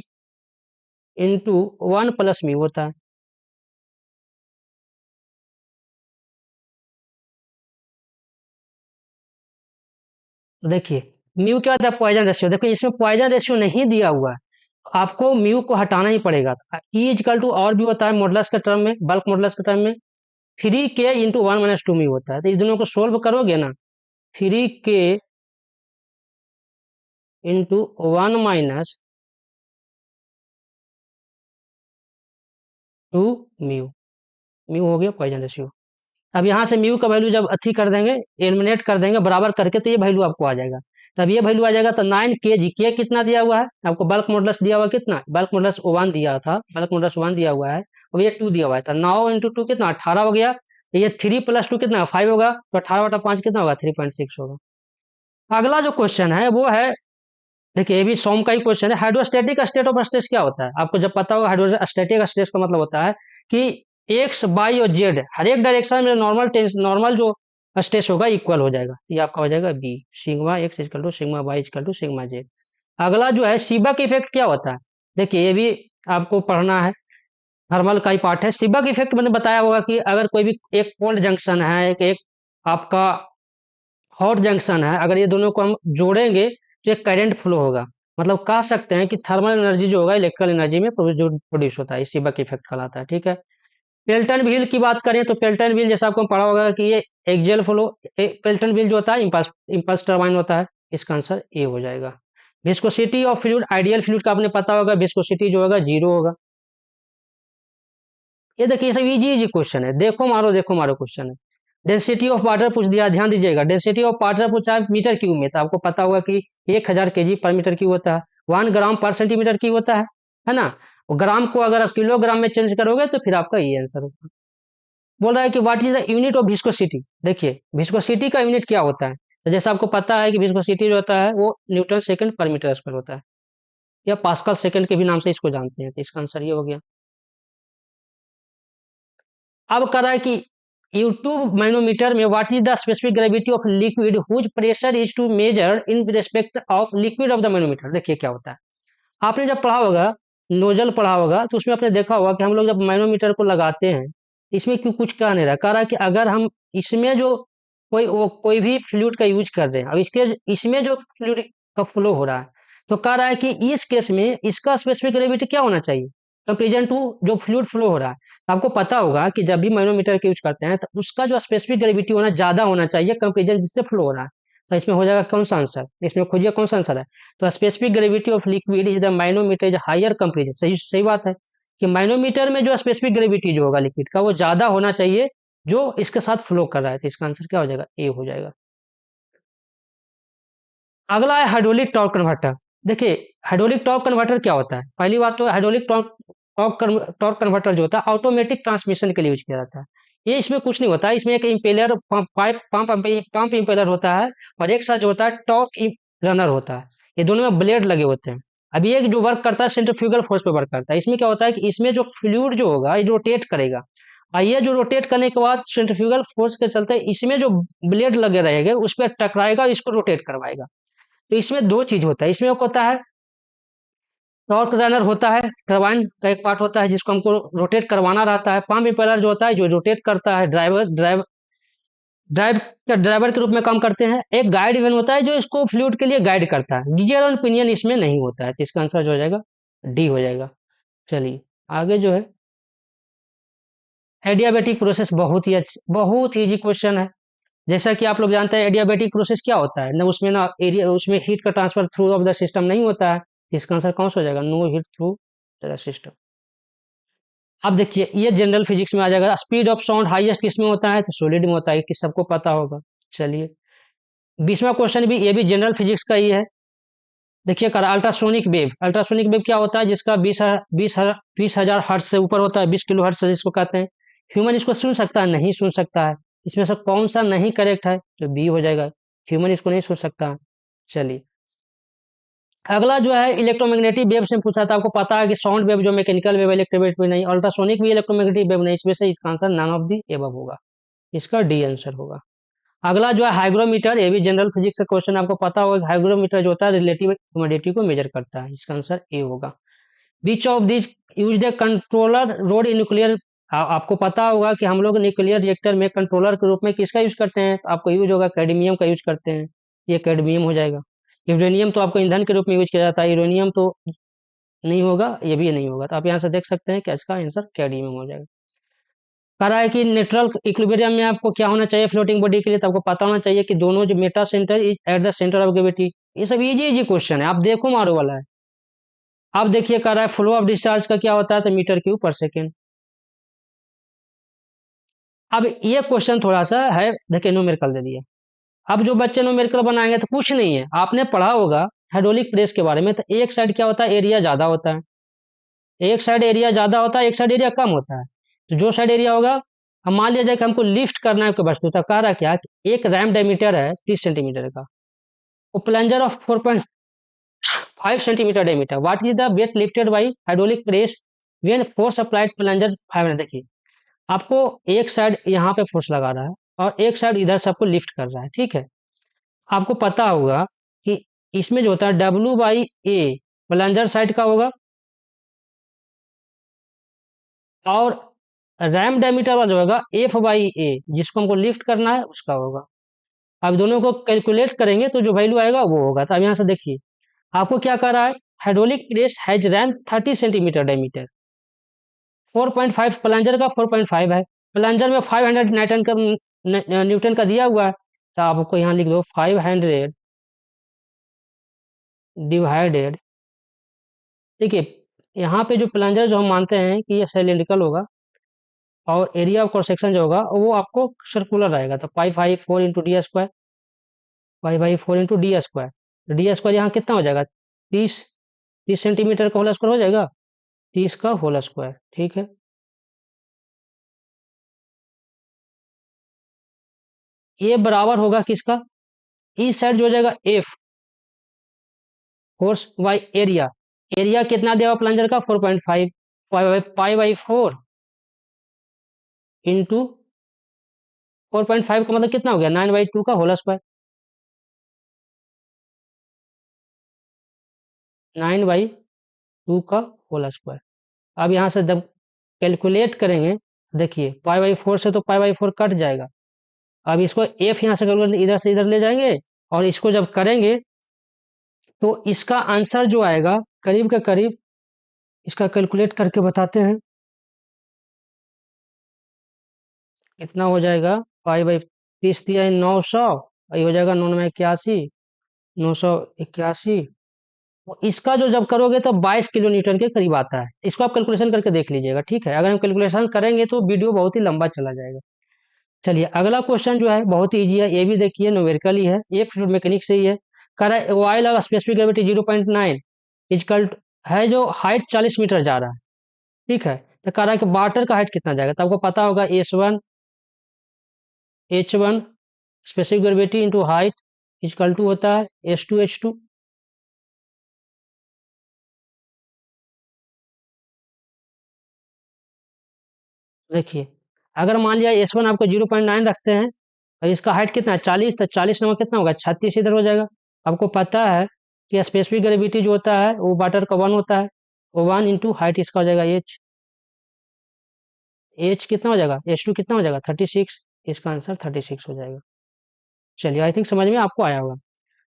इंटू 1 + म्यू होता है। तो देखिए म्यू क्या होता है, पॉइजन रेशियो। देखो इसमें पॉइजन रेशियो नहीं दिया हुआ है, आपको म्यू को हटाना ही पड़ेगा। ई इजकल टू और भी होता है मॉडुलस के टर्म में, बल्क मॉडुलस के टर्म में 3k × 1 - 2 म्यू होता है। तो इस दोनों को सोल्व करोगे ना, 3k × 1 - 2 म्यू, म्यू हो गया पॉइजन रेशियो। अब यहाँ से म्यू का वैल्यू जब अच्छी कर देंगे, एलिमिनेट कर देंगे बराबर करके, तो ये वैल्यू आपको आ जाएगा। तब ये वैल्यू आ जाएगा तो 9 kg, के कितना दिया हुआ है आपको, बल्क मॉडुलस दिया हुआ है कितना, बल्क मॉडुलस 1 दिया था, बल्क मॉडुलस 1 दिया हुआ है, और ये 2 दिया हुआ है। तो 9 × 2 कितना, 18 हो गया। तो ये 3 + 2 कितना, 5 होगा। तो 18/5 कितना होगा, 3.6 होगा। अगला जो क्वेश्चन है वो है, देखिए ये भी सॉम का ही क्वेश्चन है। हाइड्रोस्टैटिक स्टेट ऑफ स्ट्रेस क्या होता है, आपको जब पता होगा। हाइड्रोस्टैटिक स्ट्रेस का मतलब होता है कि एक्स वाई और जेड हर एक डायरेक्शन में नॉर्मल जो स्ट्रेस होगा इक्वल हो जाएगा। तो ये आपका हो जाएगा B, sigma X equal to sigma Y equal to sigma Z. अगला जो है सीबक इफेक्ट क्या होता है, देखिए ये भी आपको पढ़ना है, थर्मल का ही पार्ट है। सीबक इफेक्ट मैंने बताया होगा कि अगर कोई भी एक कोल्ड जंक्शन है, एक आपका हॉट जंक्शन है, अगर ये दोनों को हम जोड़ेंगे तो एक करंट फ्लो होगा। मतलब कह सकते हैं कि थर्मल एनर्जी जो होगा इलेक्ट्रिकल एनर्जी में जो प्रोड्यूस होता है, इसी बक इफेक्ट कहलाता है। ठीक है। पेल्टन व्हील की बात करें तो पेल्टन व्हील जैसा आपको पढ़ा होगा कि ये एक्सियल फ्लो, पेल्टन व्हील जो होता है इम्पल्स इम्पल्स टरबाइन होता है। इसका आंसर ए हो जाएगा। Viscosity of fluid, ideal fluid का आपने पता होगा, विस्कोसिटी जो होगा 0 होगा। ये देखिए ये सब इजी इजी क्वेश्चन है, देखो मारो क्वेश्चन है। डेंसिटी ऑफ वाटर पूछ दिया, ध्यान दीजिएगा। डेंसिटी ऑफ वाटर पूछा है मीटर क्यूब में, तो आपको पता होगा कि 1000 kg/m³ होता है, 1 ग्राम/cm³ होता है ना। और ग्राम को अगर आप किलोग्राम में चेंज करोगे तो फिर आपका ये आंसर होगा। बोल रहा है कि what is the unit of viscosity. देखिए विस्कोसिटी का यूनिट क्या होता है, तो जैसे आपको पता है कि विस्कोसिटी जो होता है वो न्यूटन सेकंड पर मीटर स्क्वायर होता है, या पास्कल सेकंड के भी नाम से इसको जानते हैं। तो इसका आंसर ये हो गया। अब कह रहा है कि यूट्यूब मैनोमीटर में what is the specific gravity of liquid whose pressure is to measure in respect of liquid of the manometer. देखिए क्या होता है, आपने जब पढ़ा होगा, नोजल पढ़ा होगा, तो उसमें आपने देखा होगा कि हम लोग जब मैनोमीटर को लगाते हैं, इसमें क्यों कुछ कह नहीं रहा, कह रहा है कि अगर हम इसमें जो कोई भी फ्लूइड का यूज कर रहे हैं, अब इसके इसमें जो फ्लूइड का फ्लो हो रहा है, तो कह रहा है कि इस केस में इसका स्पेसिफिक ग्रेविटी क्या होना चाहिए, कंपेरिजन टू जो फ्लूइड फ्लो हो रहा है। तो आपको पता होगा कि जब भी मैनोमीटर का यूज करते हैं तो उसका जो स्पेसिफिक ग्रेविटी होना ज्यादा होना चाहिए कंपेरिजन जिससे फ्लो हो रहा है। तो इसमें हो जाएगा कौन सा आंसर, इसमें खोजिए कौन सा आंसर है। तो specific gravity of liquid is the manometer is higher comparison, सही सही बात है कि माइनोमीटर में जो स्पेसिफिक ग्रेविटी जो होगा लिक्विड का वो ज्यादा होना चाहिए जो इसके साथ फ्लो कर रहा है। तो इसका आंसर क्या हो जाएगा, ए हो जाएगा। अगला है हाइड्रोलिक टॉर्क कन्वर्टर। देखिए हाइड्रोलिक टॉर्क कन्वर्टर क्या होता है, पहली बात तो हाइड्रोलिक टॉर्क टॉर्क कन्वर्टर जो होता है ऑटोमेटिक ट्रांसमिशन के लिए यूज किया जाता है। ये इसमें कुछ नहीं होता है, इसमें एक इम्पेलर पंप इम्पेलर होता है, और एक साथ जो होता है टॉर्क रनर होता है। ये दोनों में ब्लेड लगे होते हैं। अभी एक जो वर्क करता है सेंट्रीफ्यूगल फोर्स पे वर्क करता है। इसमें क्या होता है कि इसमें जो फ्लूइड जो होगा ये रोटेट करेगा, और ये जो रोटेट करने के बाद सेंट्रीफ्यूगल फोर्स के चलते इसमें जो ब्लेड लगे रहेंगे उस पर टकराएगा और इसको रोटेट करवाएगा। तो इसमें दो चीज होता है, इसमें एक होता है टॉर्क रनर होता है, टरबाइन का एक पार्ट होता है जिसको हमको रोटेट करवाना रहता है। पंप इम्पेलर जो होता है जो रोटेट करता है, ड्राइवर के रूप में काम करते हैं। एक गाइड इवेंट होता है जो इसको फ्लूइड के लिए गाइड करता है। गियर और पिनियन इसमें नहीं होता है। तो इसका आंसर जो हो जाएगा डी हो जाएगा। चलिए आगे जो है एडियाबेटिक प्रोसेस, बहुत ही इजी क्वेश्चन है। जैसा कि आप लोग जानते हैं एडियाबेटिक प्रोसेस क्या होता है ना, उसमें ना एरिया उसमें हीट का transfer through of the system नहीं होता है। इसका आंसर कौन सा हो जाएगा, no heat through the system. अब देखिए ये जनरल फिजिक्स में आ जाएगा। स्पीड ऑफ साउंड हाईएस्ट किस में होता है, तो सॉलिड में होता है, कि सबको पता होगा। चलिए 20वां क्वेश्चन भी, ये भी जनरल फिजिक्स का ही है। देखिए कर अल्ट्रासोनिक वेव, अल्ट्रासोनिक वेव क्या होता है जिसका 20,000 हर्ट्ज से ऊपर होता है, 20 किलो हर्ट्ज जिसको कहते हैं। ह्यूमन इसको सुन सकता है, नहीं सुन सकता है। इसमें से कौन सा नहीं करेक्ट है, तो बी हो जाएगा, ह्यूमन इसको नहीं सुन सकता। चलिए अगला जो है इलेक्ट्रोमैग्नेटिक वेव से पूछा था, आपको पता है कि साउंड वेव जो मैकेनिकल वेव, इलेक्ट्रोमैग्नेटिक वेव नहीं, अल्ट्रासोनिक भी इलेक्ट्रोमैग्नेटिक वेव नहीं, इसमें से इसका answer none of the above होगा, इसका डी आंसर होगा। अगला जो है हाइग्रोमीटर, ये भी जनरल फिजिक्स का क्वेश्चन, आपको पता होगा कि हाइग्रोमीटर जो होता है रिलेटिव ह्यूमिडिटी को मेजर करता है, इसका आंसर ए होगा। Which of this used A controller road in nuclear, आपको पता होगा कि हम लोग न्यूक्लियर रिएक्टर में कंट्रोलर के रूप में किसका यूज करते हैं, तो आपको यूज होगा कैडमियम का यूज करते हैं, ये कैडमियम हो जाएगा। यूरेनियम तो आपको ईंधन के रूप में यूज किया जाता है, यूरेनियम तो नहीं होगा, ये भी नहीं होगा, तो आप यहाँ से देख सकते हैं कि इसका आंसर कैडमियम हो जाएगा। कह रहा है कि न्यूट्रल इक्विलिब्रियम में आपको क्या होना चाहिए फ्लोटिंग बॉडी के लिए, तो आपको पता होना चाहिए कि दोनों जो Meta centre is at the centre of gravity. ये सब इजी इजी क्वेश्चन है, आप देखो मारो वाला है। अब देखिए कह रहा है फ्लो ऑफ डिस्चार्ज का क्या होता है, तो मीटर क्यूब पर सेकेंड। अब ये क्वेश्चन थोड़ा सा है, देखिए न्यूमेरिकल दे दिया। अब जो बच्चे न्यूमेरिकल बनाएंगे तो कुछ नहीं है, आपने पढ़ा होगा हाइड्रोलिक प्रेस के बारे में, तो एक साइड क्या होता है, एरिया ज्यादा होता है, एक साइड एरिया ज्यादा होता है, एक साइड एरिया कम होता है। तो जो साइड एरिया होगा, हम मान लिया जाए कि हमको लिफ्ट करना है कोई वस्तु, तो कह रहा क्या कि एक रैम डायमीटर है 30 सेंटीमीटर का, वो plunger of 4.5 centimetre diameter, what is the weight lifted by hydraulic press when force applied plunger 500। देखिए आपको एक साइड यहाँ पे फोर्स लगा रहा है और एक साइड इधर से आपको लिफ्ट कर रहा है, ठीक है। आपको पता होगा कि इसमें जो होता है W/A प्लंजर साइड का होगा, और रैम डायमीटर वाला जो होगा F/A जिसको हमको लिफ्ट करना है उसका होगा। अब दोनों को कैलकुलेट करेंगे तो जो वैल्यू आएगा वो होगा। तो अब यहाँ से देखिए आपको क्या कर रहा है, hydraulic press has RAM 30 centimetre diameter, 4.5 plunger का 4.5 है, प्लंजर में 500 न्यूटन का न्यूटन का दिया हुआ है, तो आपको यहाँ लिख दो 500 डिवाइडेड। देखिए यहाँ पे जो प्लंजर जो हम मानते हैं कि ये सिलिंड्रिकल होगा, और एरिया ऑफ क्रॉस सेक्शन जो होगा वो आपको सर्कुलर आएगा, तो पाई/4 इंटू डी स्क्वायर, पाई/4 इंटू डी स्क्वायर यहाँ कितना हो जाएगा, 30 सेंटीमीटर का होल स्क्वायर हो जाएगा, 30 का होल स्क्वायर, ठीक है। ये बराबर होगा किसका, इस साइड जो हो जाएगा F force by area, area कितना दिया हुआ प्लंजर का 4.5, पाई/4 इंटू 4.5 का मतलब कितना हो गया, 9/2 का होल स्क्वायर, 9/2 का होल स्क्वायर। अब यहाँ से जब कैलकुलेट करेंगे, देखिए पाई/4 से तो पाई/4 कट जाएगा। अब इसको एफ यहाँ से कैलकुलेट इधर से इधर ले जाएंगे, और इसको जब करेंगे तो इसका आंसर जो आएगा करीब के करीब, इसका कैलकुलेट करके बताते हैं कितना हो जाएगा। पाई/30 दिया है 900, ये हो जाएगा 9×81, 981। तो इसका जो जब करोगे तो 22 किलो न्यूटन के करीब आता है, इसको आप कैलकुलेशन करके देख लीजिएगा, ठीक है। अगर हम कैलकुलेशन करेंगे तो वीडियो बहुत ही लंबा चला जाएगा। चलिए अगला क्वेश्चन जो है बहुत ही ईजी है, ये भी देखिए न्यूमेरिकल ही है, ये फ्लूइड मैकेनिक्स से ही है। कह रहा है वाइल ऑफ स्पेसिफिक ग्रेविटी 0.9 इजकल है, जो हाइट 40 मीटर जा रहा है, ठीक है। तो कह रहा है कि वाटर का हाइट कितना जाएगा, तो आपको पता होगा H1 specific gravity into height is equal to होता है S2H2। देखिए अगर मान लिया S1 आपको 0.9 रखते हैं और इसका हाइट कितना है 40, तो 40 नंबर कितना होगा 36 इधर हो जाएगा। आपको पता है कि स्पेसिफिक ग्रेविटी जो होता है वो वाटर का 1 होता है, वो 1 इंटू हाइट इसका हो जाएगा एच, एच कितना हो जाएगा H2 कितना हो जाएगा 36, इसका आंसर 36 हो जाएगा। चलिए आई थिंक समझ में आपको आया होगा।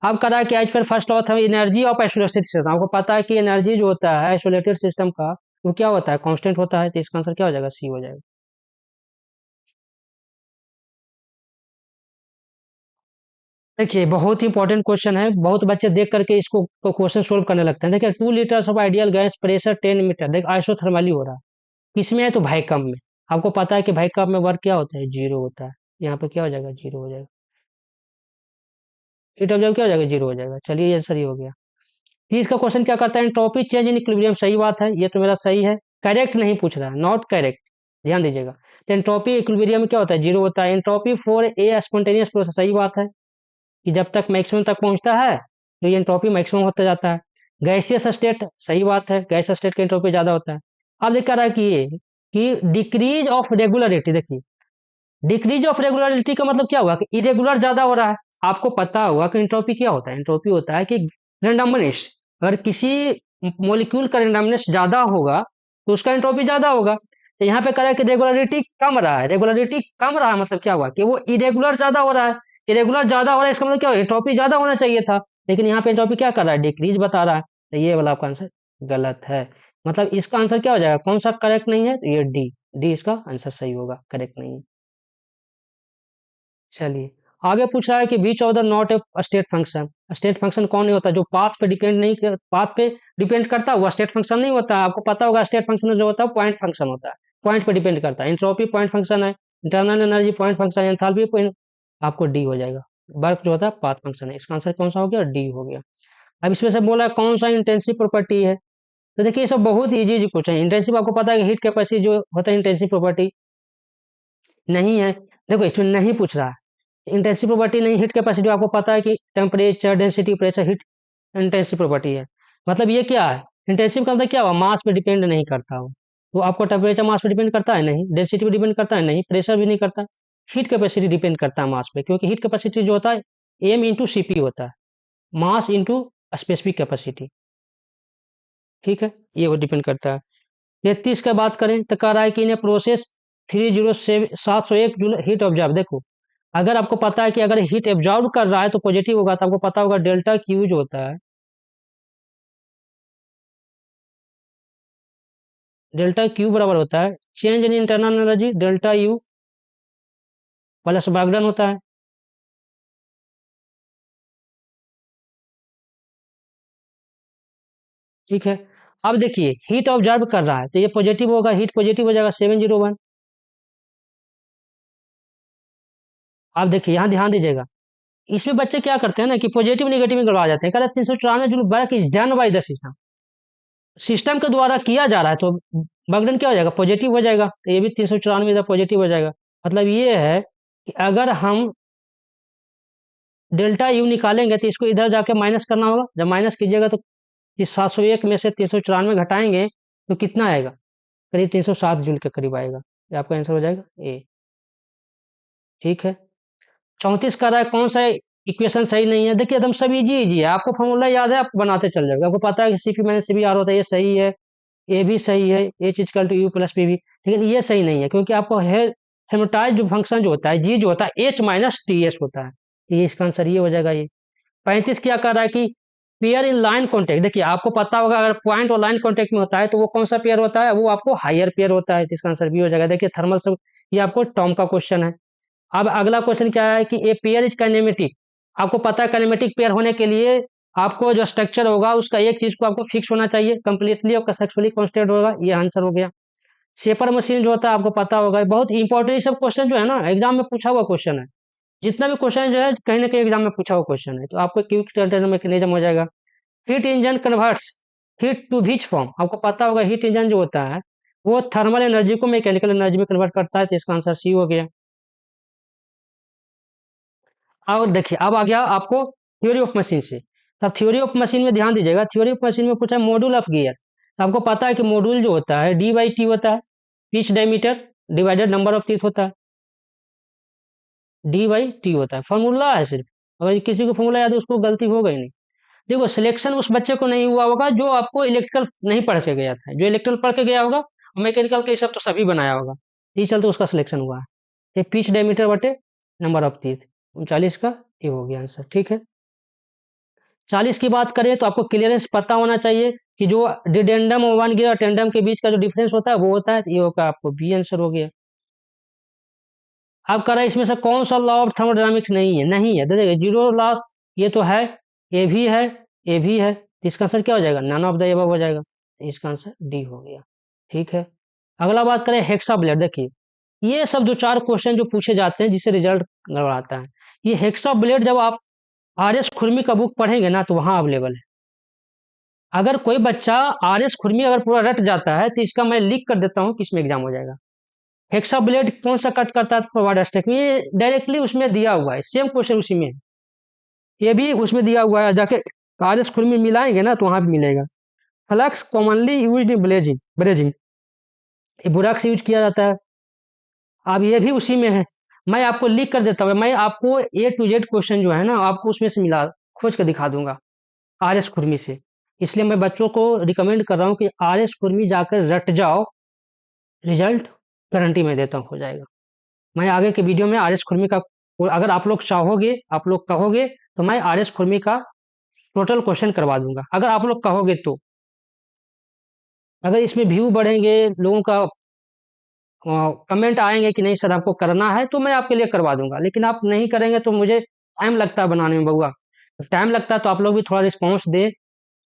अब करा कि आज फिर फर्स्ट लॉ था एनर्जी ऑफ आइसोलेटेड सिस्टम, आपको पता है कि एनर्जी जो होता है आइसोलेटेड सिस्टम का वो क्या होता है कांस्टेंट होता है, तो इसका आंसर क्या हो जाएगा सी हो जाएगा। देखिए बहुत ही इंपॉर्टेंट क्वेश्चन है, बहुत बच्चे देख करके इसको क्वेश्चन सोल्व करने लगते हैं। देखिए 2 litres of ideal gas pressure 10 metre, देख आइसोथर्मली हो रहा है, किसमें है तो वैक्यूम में। आपको पता है कि वैक्यूम में वर्क क्या होता है जीरो होता है, यहाँ पे क्या हो जाएगा जीरो हो जाएगा, हीट ऑब्जर्व क्या हो जाएगा जीरो हो जाएगा। चलिए ये आंसर ही हो गया। फिर इसका क्वेश्चन क्या करता है, एंट्रोपी चेंज इन इक्विलिब्रियम, सही बात है, ये तो मेरा सही है, करेक्ट नहीं पूछ रहा है, नॉट करेक्ट, ध्यान दीजिएगा। तो एंट्रोपी इक्विलिब्रियम में क्या होता है जीरो होता है, entropy for a spontaneous process, सही बात है कि जब तक मैक्सिमम तक पहुंचता है तो ये एंट्रोपी मैक्सिमम होता जाता है। गैसियस स्टेट, सही बात है, गैस स्टेट का एंट्रोपी ज़्यादा होता है। अब देख रहा है कि ये कि डिक्रीज ऑफ रेगुलरिटी, देखिए डिक्रीज ऑफ रेगुलरिटी का मतलब क्या हुआ कि इरेगुलर ज़्यादा हो रहा है। आपको पता होगा कि एंट्रोपी क्या होता है, एंट्रोपी होता है कि रेंडमनेस, अगर किसी मॉलिक्यूल का रेंडमनेस ज़्यादा होगा तो उसका एंट्रोपी ज़्यादा होगा। तो यहाँ पे कह रहा है कि रेगुलरिटी कम रहा है, रेगुलरिटी कम रहा है मतलब क्या हुआ कि वो इरेगुलर ज़्यादा हो रहा है। इरेगुलर ज़्यादा हो रहा है इसका मतलब क्या हुआ, एंट्रोपी ज़्यादा होना चाहिए था, लेकिन यहाँ पे एंट्रोपी क्या कर रहा है, डिक्रीज बता रहा है। तो ये वाला आपका आंसर गलत है। मतलब इसका आंसर क्या हो जाएगा, कौन सा करेक्ट नहीं है, तो ये डी, डी इसका आंसर सही होगा, करेक्ट नहीं है। चलिए, आगे पूछ रहा है कि which of the not a state function. State function कौन नहीं होता, जो पाथ पे डिपेंड नहीं कर, पाथ पे डिपेंड करता है वो स्टेट फंक्शन नहीं होता। आपको पता होगा स्टेट फंक्शन जो होता है पॉइंट फंक्शन होता है, पॉइंट पे डिपेंड करता है। एंट्रोपी पॉइंट फंक्शन है, इंटरनल एनर्जी पॉइंट फंक्शन है, एंथैल्पी पॉइंट, आपको डी हो जाएगा। वर्क जो होता है पाथ फंक्शन है, इसका आंसर कौन सा हो गया, डी हो गया। अब इसमें से बोला कौन सा इंटेंसिव प्रॉपर्टी है, तो देखिए ये सब बहुत इजी इजी क्वेश्चन है। इंटेंसिव आपको पता है कि हीट कैपेसिटी जो होता है इंटेंसिव प्रॉपर्टी नहीं है, देखो इसमें नहीं पूछ रहा है इंटेंसिव प्रॉपर्टी नहीं, हीट कैपेसिटी आपको पता है कि temperature density pressure heat intensive property है। मतलब ये क्या है, इंटेंसिव का मतलब क्या हुआ, मास पे डिपेंड नहीं करता हो। तो आपको टेम्परेचर मास पे डिपेंड करता है नहीं, डेंसिटी पे डिपेंड करता है नहीं, प्रेशर भी नहीं करता। हीट कैपेसिटी डिपेंड करता है मास पे, क्योंकि हीट कैपेसिटी जो होता है एम इंटू सी पी होता है, मास इंटू स्पेसिफिक कैपेसिटी। ठीक है, ये वो डिपेंड करता है। 33 का बात करें तो कह रहा है कि इन्हें प्रोसेस 30701 जूल हीट ऑब्जर्व, देखो अगर आपको पता है कि अगर हीट एब्जॉर्ब कर रहा है तो पॉजिटिव होगा, तो आपको पता होगा डेल्टा क्यू जो होता है, डेल्टा क्यू बराबर होता है change in internal energy delta U plus work done होता है। ठीक है, अब देखिए हीट ऑब्जर्व कर रहा है तो ये पॉजिटिव होगा, हीट पॉजिटिव हो जाएगा 701। आप देखिए यहाँ ध्यान दीजिएगा, इसमें बच्चे क्या करते हैं ना कि पॉजिटिव निगेटिव में गड़बड़ा जाते हैं, कहते 394 joule work is done by the system, system के द्वारा किया जा रहा है तो बगडन क्या हो जाएगा, पॉजिटिव हो जाएगा, तो ये भी 394 इधर पॉजिटिव हो जाएगा। मतलब ये है कि अगर हम डेल्टा यू निकालेंगे तो इसको इधर जाके माइनस करना होगा, जब माइनस कीजिएगा तो 701 में से 394 घटाएंगे तो कितना आएगा, करीब 307 जूल के करीब आएगा। ये आपका आंसर हो जाएगा ए। ठीक है, 34 का रहा है कौन सा इक्वेशन सही नहीं है, देखिए एकदम सब इजी इजी है, आपको फॉर्मूला याद है आप बनाते चल जाओगे, आपको पता है कि C P minus C B R होता है, ये सही है, ए भी सही है, H is equal to U plus P भी, लेकिन ये सही नहीं है क्योंकि आपको है हेमोटाइज जो फंक्शन जो होता है जी जो होता है एच माइनस टी एस होता है, ये इसका आंसर ये हो जाएगा ये। 35 क्या कर रहा है कि पेयर इन लाइन कॉन्टेक्ट, देखिए आपको पता होगा अगर पॉइंट और लाइन कॉन्टेक्ट में होता है तो वो कौन सा पेयर होता है, वो आपको हायर पेयर होता है, तो इसका आंसर भी हो जाएगा। देखिए थर्मल सब ये आपको टॉम का क्वेश्चन है। अब अगला क्वेश्चन क्या है कि ए पेयर इज काइनेमेटिक, आपको पता है काइनेमेटिक पेयर होने के लिए आपको जो स्ट्रक्चर होगा उसका एक चीज को आपको फिक्स होना चाहिए कंप्लीटली और सक्सेसफुली कांस्टेंट होगा, ये आंसर हो गया। शेपर मशीन जो होता है आपको पता होगा, बहुत इंपॉर्टेंट ये सब क्वेश्चन जो है ना एग्जाम में पूछा हुआ क्वेश्चन है, जितना भी क्वेश्चन जो है कहीं ना कहीं एग्जाम में पूछा हुआ क्वेश्चन है, तो आपको क्विक टर्न मैकेनिज्म हो जाएगा। Heat engine converts heat to which form, आपको पता होगा हीट इंजन जो होता है वो थर्मल एनर्जी को मैकेनिकल एनर्जी में कन्वर्ट करता है, तो इसका आंसर सी हो गया। और देखिए अब आ गया आपको थ्योरी ऑफ मशीन से, तब थ्योरी ऑफ मशीन में ध्यान दीजिएगा, थ्योरी ऑफ मशीन में पूछा है मॉड्यूल ऑफ गियर, तो आपको पता है कि मॉड्यूल जो होता है डी बाई टी होता है, pitch diameter divided number of teeth होता है, डी बाई टी होता है, फॉर्मूला है सिर्फ, अगर किसी को फॉर्मूला याद है उसको गलती हो गई नहीं। देखो सिलेक्शन उस बच्चे को नहीं हुआ होगा जो आपको इलेक्ट्रिकल नहीं पढ़ के गया था, जो इलेक्ट्रिकल पढ़ के गया होगा मैकेनिकल के हिसाब तो सभी बनाया होगा, इस चलते उसका सिलेक्शन हुआ है। ये पिच डायमीटर बटे नंबर ऑफ टीथ, 39 का ये हो गया आंसर। ठीक है, 40 की बात करें तो आपको क्लियरेंस पता होना चाहिए कि जो डिडेंडम और वन गियर टेंडम के बीच का जो डिफरेंस होता है वो होता है, तो ये होगा आपको बी आंसर हो गया। अब कह रहा है इसमें से कौन सा लॉ ऑफ थर्मोडायनामिक्स नहीं है, नहीं है देखिए जीरो लॉ, ये तो है, ये भी है, ये भी है, तो इसका आंसर क्या हो जाएगा, नन ऑफ द एबव हो जाएगा, तो इसका आंसर डी हो गया। ठीक है, अगला बात करें हेक्सा ब्लेड, देखिए ये सब जो चार क्वेश्चन जो पूछे जाते हैं जिससे रिजल्ट आता है, ये हेक्सा ब्लेड जब आप आर एस खुरमी का बुक पढ़ेंगे ना तो वहां अवेलेबल है। अगर कोई बच्चा आर एस खुरमी अगर पूरा रट जाता है तो इसका मैं लिख कर देता हूँ कि इसमें एग्जाम हो जाएगा। हेक्सा ब्लेड कौन सा कट करता है, फॉरवर्ड स्टैक में, ये डायरेक्टली उसमें दिया हुआ है, सेम क्वेश्चन उसी में है। ये भी उसमें दिया हुआ है, जाके तो आर एस खुरमी मिलाएंगे ना तो वहाँ पे मिलेगा। Flux commonly use in blazing brazing, ये बुराक्स यूज किया जाता है। अब ये भी उसी में है, मैं आपको लिख कर देता हूँ, मैं आपको A to Z क्वेश्चन जो है ना आपको उसमें से मिला खोज कर दिखा दूंगा आर एस खुरमी से। इसलिए मैं बच्चों को रिकमेंड कर रहा हूँ कि आर एस खुरमी जाकर रट जाओ, रिजल्ट गारंटी में देता हूँ हो जाएगा। मैं आगे के वीडियो में आर एस खुरमी का, अगर आप लोग चाहोगे, आप लोग कहोगे तो मैं आर एस खुरमी का टोटल क्वेश्चन करवा दूंगा, अगर आप लोग कहोगे तो। अगर इसमें व्यू बढ़ेंगे, लोगों का कमेंट आएंगे कि नहीं सर आपको करना है, तो मैं आपके लिए करवा दूंगा। लेकिन आप नहीं करेंगे तो मुझे टाइम लगता है बनाने में बउआ, टाइम लगता है तो आप लोग भी थोड़ा रिस्पॉन्स दें,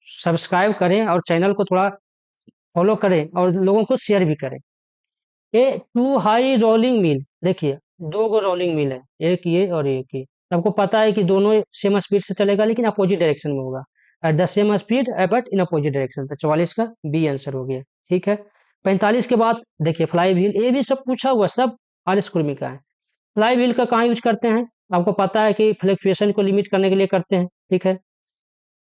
सब्सक्राइब करें और चैनल को थोड़ा फॉलो करें और लोगों को शेयर भी करें। ये टू हाई रोलिंग मिल, देखिए दो गो रोलिंग मिल है, एक ये और एक ये। आपको पता है कि दोनों सेम स्पीड से चलेगा लेकिन अपोजिट डायरेक्शन में होगा, at the same speed but in opposite direction. तो 44 का बी आंसर हो गया, ठीक है। 45 के बाद देखिए फ्लाई व्हील, ये भी सब पूछा हुआ, सब आर एस कुर्मी का है। फ्लाई व्हील का कहाँ यूज करते हैं, आपको पता है कि फ्लक्चुएशन को लिमिट करने के लिए करते हैं, ठीक है।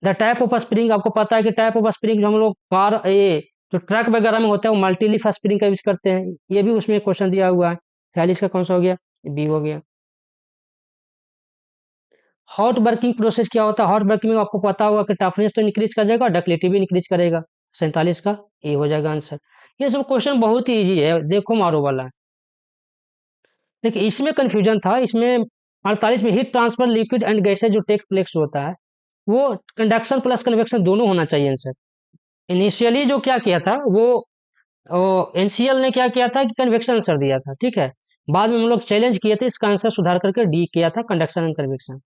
द टाइप ऑफ स्प्रिंग, आपको पता है कि टाइप ऑफ स्प्रिंग जो हम लोग कार ये जो ट्रक वगैरह में होता है वो मल्टी लीफ स्प्रिंग का यूज करते हैं, ये भी उसमें क्वेश्चन दिया हुआ है। 46 का कौन सा हो गया, बी हो गया। हॉट वर्किंग प्रोसेस क्या होता है, हॉट वर्किंग में आपको पता होगा कि टफनेस तो इंक्रीज कर जाएगा, डक्टिलिटी भी इंक्रीज करेगा। 47 का ए हो जाएगा आंसर। ये सब क्वेश्चन बहुत ही ईजी है, देखो मारो वाला है। देखिए इसमें कंफ्यूजन था, इसमें 48 में heat transfer liquid and gases जो टेक प्लेस होता है वो कंडक्शन प्लस कन्वेक्शन दोनों होना चाहिए आंसर। इनिशियली जो क्या किया था वो एनसीएल ने क्या किया था कि कन्वेक्शन आंसर दिया था, ठीक है। बाद में हम लोग चैलेंज किए थे, इसका आंसर सुधार करके डी किया था, कंडक्शन एंड कन्वेक्शन।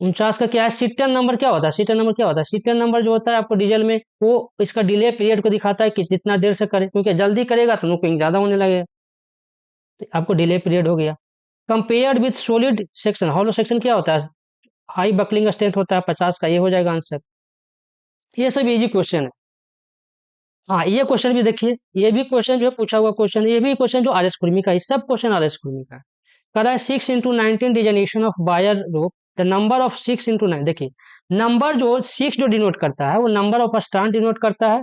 49 का क्या है, सीटन नंबर क्या होता है, सीटन नंबर क्या होता है, सीटन नंबर जो होता है आपको डीजल में वो इसका डिले पीरियड को दिखाता है कि जितना देर से करे, क्योंकि जल्दी करेगा तो नोकिंग ज्यादा होने लगेगा, तो आपको डिले पीरियड हो गया। Compared with solid section, hollow section क्या होता है, हाई बकलिंग स्ट्रेंथ होता है 50 का, ये हो जाएगा आंसर। ये सब इजी क्वेश्चन है। हाँ ये क्वेश्चन भी देखिए, ये भी क्वेश्चन जो है पूछा हुआ क्वेश्चन, ये भी क्वेश्चन जो आर एस कुर्मी का है, सब क्वेश्चन आर एस कुर्मी का है। कर रहा है 6 into 19 designation of wire rope, the number of 6 into 9, देखिए नंबर जो 6 जो डिनोट करता है वो नंबर ऑफ स्ट्रैंड डिनोट करता है,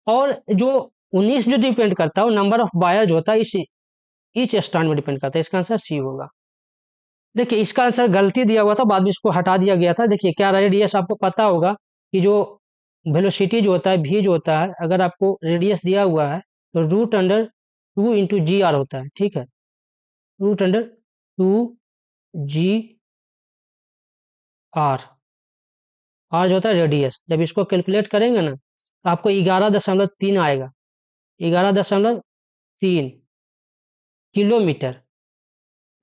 और जो 19 जो डिपेंड करता है वो नंबर ऑफ बायर जो होता है इस ईच स्ट्रैंड में डिपेंड करता है। इसका आंसर सी होगा। देखिए इसका आंसर गलती दिया हुआ था, बाद में इसको हटा दिया गया था। देखिए क्या रेडियस आपको पता होगा कि जो वेलोसिटी जो होता है भी जो होता है, अगर आपको रेडियस दिया हुआ है तो √2 into g r होता है, ठीक है। √2 g r, आर जो होता है रेडियस, जब इसको कैलकुलेट करेंगे ना तो आपको 11.3 आएगा, 11.3 किलोमीटर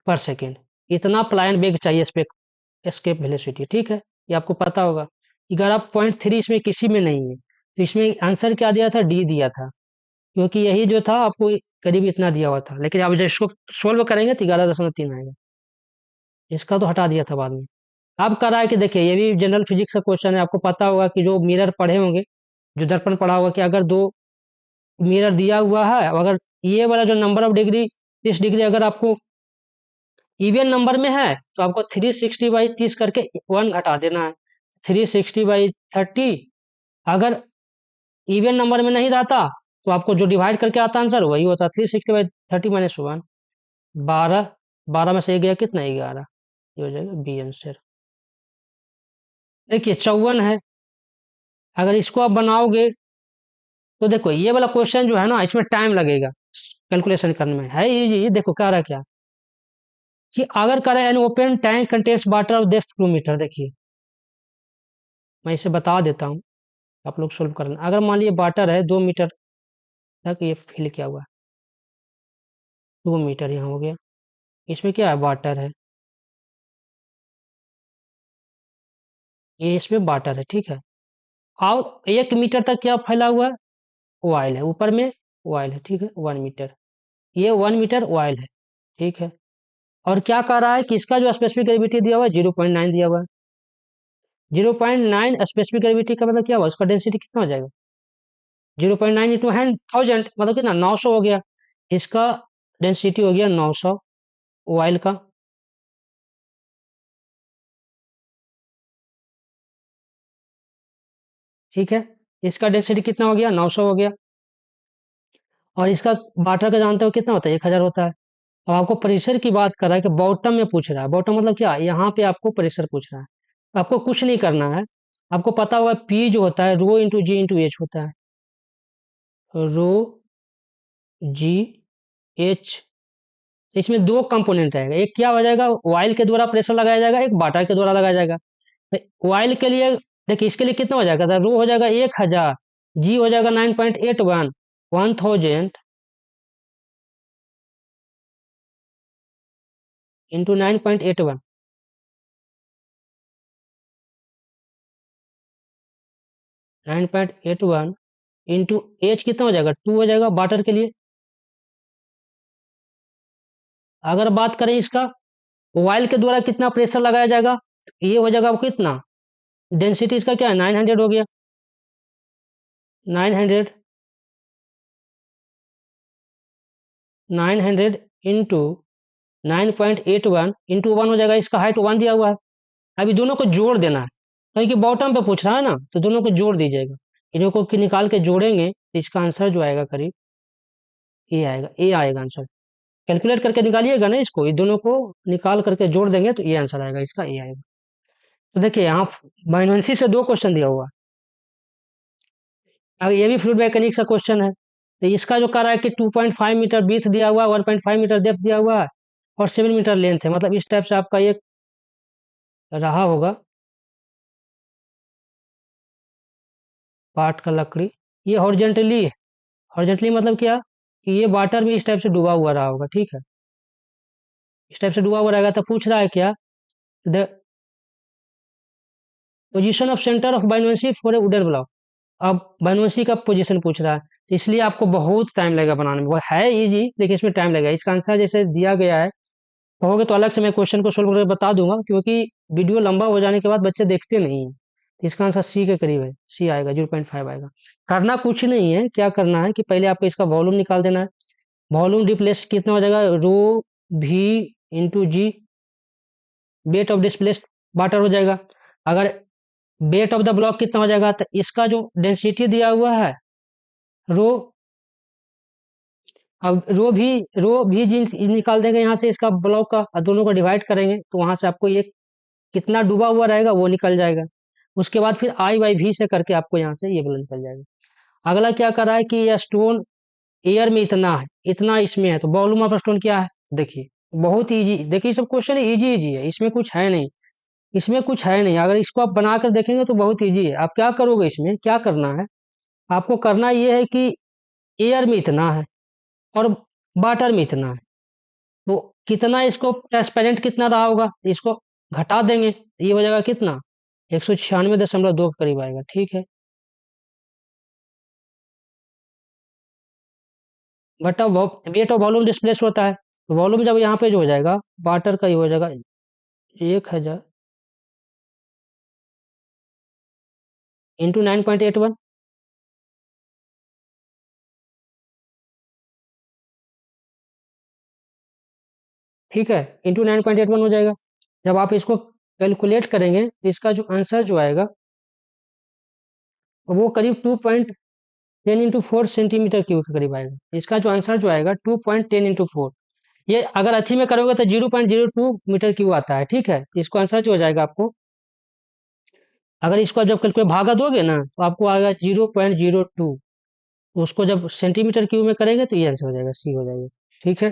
पर सेकेंड। इतना प्लान वेग चाहिए एस्केप वेलोसिटी, ठीक है, ये आपको पता होगा। 11.3 इसमें किसी में नहीं है, तो इसमें आंसर क्या दिया था, डी दिया था, क्योंकि यही जो था आपको करीब इतना दिया हुआ था। लेकिन आप जब इसको सोल्व करेंगे तो 11.3 आएगा, इसका तो हटा दिया था बाद में। अब करा है कि देखिए ये भी जनरल फिजिक्स का क्वेश्चन है, आपको पता होगा कि जो मिरर पढ़े होंगे, जो दर्पण पढ़ा होगा कि अगर दो मिरर दिया हुआ है, अगर ये वाला जो नंबर ऑफ डिग्री 30 डिग्री अगर आपको इवन नंबर में है तो आपको 360/30 करके 1 घटा देना है, 360/30। अगर इवन नंबर में नहीं रहता तो आपको जो डिवाइड करके आता आंसर वही होता, 360/30 - 1। 12, 12 में से एक गया कितना, 11, ये हो जाएगा बी आंसर। देखिए 54 है, अगर इसको आप बनाओगे तो देखो ये वाला क्वेश्चन जो है ना इसमें टाइम लगेगा कैलकुलेशन करने में, है इजी। देखो कह रहा है क्या कि अगर करें an open tank contains water of depth 2 metre, देखिए मैं इसे बता देता हूँ, आप लोग सोल्व करना। अगर मान लीजिए वाटर है 2 मीटर तक, ये फिल किया हुआ है 2 मीटर, यहाँ हो गया, इसमें क्या है वाटर है, ये इसमें वाटर है, ठीक है। और 1 मीटर तक क्या फैला हुआ है, ऑयल है, ऊपर में ऑयल है, ठीक है। 1 मीटर, ये 1 मीटर ऑयल है, ठीक है। और क्या कह रहा है कि इसका जो स्पेसिफिक ग्रेविटी दिया हुआ है 0.9 दिया हुआ है। 0.9 स्पेसिफिक ग्रेविटी का मतलब क्या हुआ, उसका डेंसिटी कितना हो जाएगा, 0.9 इंटू 1000 मतलब कितना, 900 हो गया। इसका डेंसिटी हो गया 900 ऑयल का। ठीक है। इसका डेंसिटी कितना हो गया, 900 हो गया। और इसका वाटर का जानते हो कितना होता है, 1000 होता है। अब आपको प्रेशर की बात कर रहा है कि बॉटम में पूछ रहा है। बॉटम मतलब क्या, यहाँ पे आपको प्रेशर पूछ रहा है। आपको कुछ नहीं करना है। आपको पता हुआ पी जो होता है रो इंटू जी इंटू एच होता है। रो जी एच। इसमें दो कंपोनेंट आएगा, एक क्या हो जाएगा, ऑयल के द्वारा प्रेशर लगाया जाएगा, एक वाटर के द्वारा लगाया जाएगा। ऑयल के लिए देखिए, इसके लिए कितना हो जाएगा, रो हो जाएगा 1000, जी हो जाएगा 9.81, 1000 इंटू 9.81, 9.81 इंटू एच कितना हो जाएगा, 2 हो जाएगा वाटर के लिए। अगर बात करें इसका ऑयल के द्वारा कितना प्रेशर लगाया जाएगा, तो ये हो जाएगा आपको कितना, डेंसिटी इसका क्या है, 900 हो गया। 900, 900 इंटू 9.81 इंटू 1 हो जाएगा, इसका हाइट 1 दिया हुआ है। अभी दोनों को जोड़ देना है, क्योंकि बॉटम पे पूछ रहा है ना, तो दोनों को जोड़ दीजिएगा। इन्हीं को निकाल के जोड़ेंगे तो इसका आंसर जो आएगा करीब ये आएगा, ए आएगा आंसर। कैलकुलेट करके निकालिएगा ना इसको, ये दोनों को निकाल करके जोड़ देंगे तो ये आंसर आएगा, इसका ए आएगा। तो देखिए यहाँ बायनोंसी से दो क्वेश्चन दिया हुआ है। अब ये भी फ्लूइड मैकेनिक्स का क्वेश्चन है। तो इसका जो कह रहा है कि 2.5 मीटर ब्रीथ दिया हुआ है, 1.5 मीटर डेप्थ दिया हुआ है, और 7 मीटर लेंथ है। मतलब इस टाइप से आपका ये रहा होगा पार्ट का लकड़ी। ये हॉरिजेंटली, हॉरिजेंटली मतलब क्या, कि ये वाटर में इस टाइप से डूबा हुआ रहा होगा, ठीक है। इस टाइप से डूबा हुआ रहेगा। तो पूछ रहा है क्या, the position of centre of buoyancy for a wooden block. अब बायनोंसी का पोजीशन पूछ रहा है, तो इसलिए आपको बहुत टाइम लगेगा बनाने में। वो है इजी, लेकिन इसमें टाइम लगेगा। इसका आंसर जैसे दिया गया है, कहोगे तो अलग से मैं क्वेश्चन को सोल्व करके बता दूंगा, क्योंकि वीडियो लंबा हो जाने के बाद बच्चे देखते नहीं हैं। तो इसका आंसर सी के करीब है, सी आएगा, 0.5 आएगा। करना कुछ नहीं है, क्या करना है कि पहले आपको इसका वॉल्यूम निकाल देना है। वॉल्यूम डिप्लेस कितना हो जाएगा, रो भी into g, weight of displaced water हो जाएगा। अगर वेट ऑफ द ब्लॉक कितना हो जाएगा, तो इसका जो डेंसिटी दिया हुआ है रो, अब रो भी जी निकाल देंगे यहाँ से इसका ब्लॉक का, और दोनों को डिवाइड करेंगे तो वहां से आपको ये कितना डूबा हुआ रहेगा वो निकल जाएगा। उसके बाद फिर आई बाई भी से करके आपको यहाँ से ये वाला निकल जाएगा। अगला क्या कर रहा है कि ये स्टोन एयर में इतना है, इतना इसमें है, तो वॉल्यूम ऑफ स्टोन क्या है, देखिए बहुत इजी। देखिए सब क्वेश्चन इजी इजी है, इसमें कुछ है नहीं, इसमें कुछ है नहीं। अगर इसको आप बनाकर देखेंगे तो बहुत इजी है। आप क्या करोगे, इसमें क्या करना है, आपको करना ये है कि एयर में इतना है और वाटर में इतना है, तो कितना इसको ट्रांसपेरेंट कितना रहा होगा, इसको घटा देंगे, ये हो जाएगा कितना, 196.2 के करीब आएगा, ठीक है। बट अब वेट और वॉल्यूम डिस्प्लेस होता है, वॉल्यूम जब यहाँ पे जो हो जाएगा वाटर का, ये हो जाएगा 1000 इंटू 9.81, ठीक है, इंटू 9.81 हो जाएगा। जब आप इसको कैलकुलेट करेंगे तो इसका जो आंसर जो आएगा वो करीब 2.10 इंटू 4 सेंटीमीटर क्यूब के करीब आएगा। इसका जो आंसर जो आएगा 2.10 इंटू 4। ये अगर अच्छी में करोगे तो 0.02 मीटर क्यूब आता है, ठीक है। तो इसको आंसर जो हो जाएगा आपको, अगर इसको जब कैलकुलेट भागा दोगे ना तो आपको आएगा 0.02। उसको जब सेंटीमीटर क्यूब में करेंगे तो ये आंसर हो जाएगा, सी हो जाएगा, ठीक है।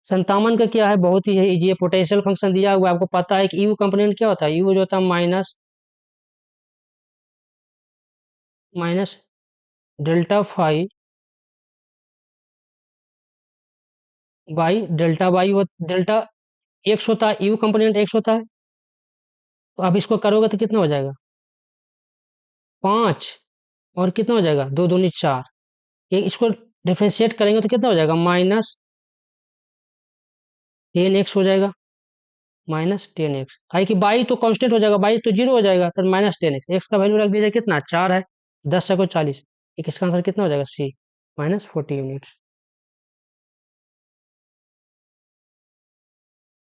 संतावन का क्या है, बहुत ही इजी है। पोटेंशियल फंक्शन दिया हुआ है, आपको पता है कि यू कंपोनेंट क्या होता है, यू जो होता है minus minus delta phi by delta Y, delta X होता है, यू कंपोनेंट एक्स होता है। तो आप इसको करोगे तो कितना हो जाएगा, 5, और कितना हो जाएगा, 2 दूनी 4। ये इसको डिफ्रेंशिएट करेंगे तो कितना हो जाएगा, -10x हो जाएगा, -10x। है कि बाई तो कांस्टेंट हो जाएगा, बाई तो जीरो हो जाएगा, तो -10x, एक्स का वैल्यू रख दीजिए कितना, 4 है, 10 × 40। एक इसका आंसर कितना हो जाएगा, सी, -40 यूनिट्स।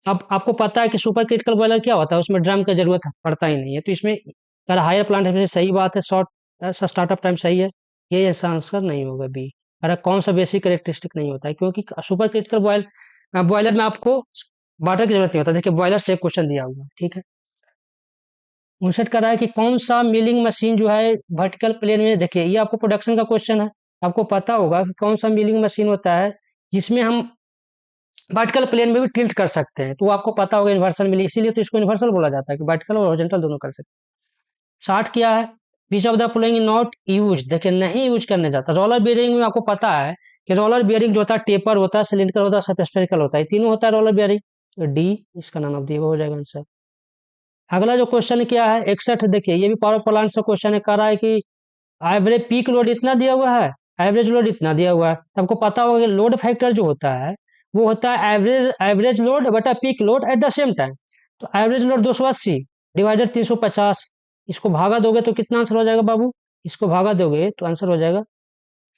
अब आपको पता है कि सुपर क्रिटिकल बॉयलर क्या होता है, उसमें ड्रम की जरूरत पड़ता ही नहीं है। तो इसमें अगर हायर प्लांट है, सही बात है, शॉर्ट ऐसा स्टार्टअप टाइम सही है, ये ऐसा आंसर नहीं होगा बी। अरे कौन सा बेसिक कैरेक्टरिस्टिक नहीं होता है, क्योंकि सुपर क्रिटिकल बॉयलर में आपको वाटर की जरूरत नहीं होता। देखिए बॉयलर से क्वेश्चन दिया हुआ है, ठीक है। 59 का रहा है कि कौन सा मिलिंग मशीन जो है वर्टिकल प्लेन में, देखिए ये आपको प्रोडक्शन का क्वेश्चन है, आपको पता होगा कि कौन सा मिलिंग मशीन होता है जिसमें हम वर्टिकल प्लेन में भी टिल्ट कर सकते हैं, तो वो आपको पता होगा इन्वर्सल मिली, इसीलिए तो इसको इन्वर्सल बोला जाता है कि वर्टिकल और हॉरिजॉन्टल दोनों कर सकते हैं। 60 क्या है, which of the following not use, देखिए नहीं यूज करने जाता। रोलर बियरिंग में आपको पता है कि रोलर बियरिंग जो होता है टेपर होता है, सिलिंडर होता है, सबस्फेरिकल होता है, तीनों होता है रोलर बियरिंग, तो डी इसका नाम ऑफ डी हो जाएगा आंसर। अगला जो क्वेश्चन क्या है 61, देखिए ये भी पावर प्लांट से क्वेश्चन है, कह रहा है कि एवरेज पीक लोड इतना दिया हुआ है, एवरेज लोड इतना दिया हुआ है, तो आपको पता होगा कि लोड फैक्टर जो होता है वो होता है एवरेज लोड बटा peak load at the same time. तो एवरेज लोड 280 डिवाइडेड 350, इसको भागा दोगे तो कितना आंसर हो जाएगा बाबू, इसको भागा दोगे तो आंसर हो जाएगा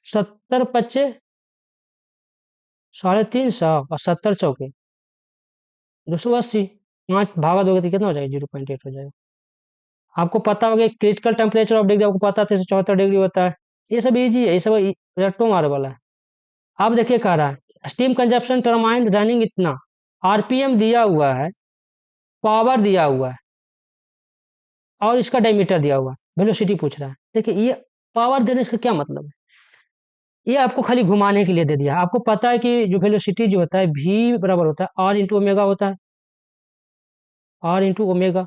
70 × 5 350 और 70 × 4 280, 5 भागा दोगे तो कितना हो जाएगा 0.8 हो जाएगा। आपको पता होगा क्रिटिकल टेम्परेचर ऑफ डिग्री आपको पता है 374 डिग्री होता है। ये सब इजी है, ये सब रट्टो मार वाला है। अब देखिए कह रहा है स्टीम कंजप्शन टरबाइन रनिंग इतना, आरपीएम दिया हुआ है, पावर दिया हुआ है और इसका डायमीटर दिया हुआ है, वेलोसिटी पूछ रहा है। देखिए ये पावर देने का क्या मतलब है, ये आपको खाली घुमाने के लिए दे दिया। आपको पता है कि जो वेलोसिटी जो होता है v बराबर होता है आर इंटू ओमेगा होता है, आर इंटू ओमेगा,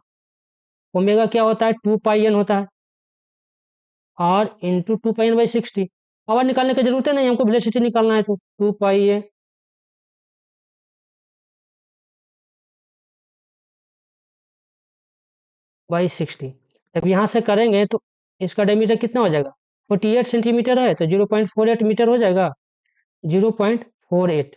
ओमेगा क्या होता है 2 पाई एन होता है, आर इंटू 2 पाई एन/60। पावर निकालने की जरूरत है नहीं, हमको वेलोसिटी निकालना है तो 2 पाई/60। जब यहाँ से करेंगे तो इसका डायमीटर कितना हो जाएगा, 48 सेंटीमीटर है, तो 0.48 मीटर हो जाएगा, 0.48।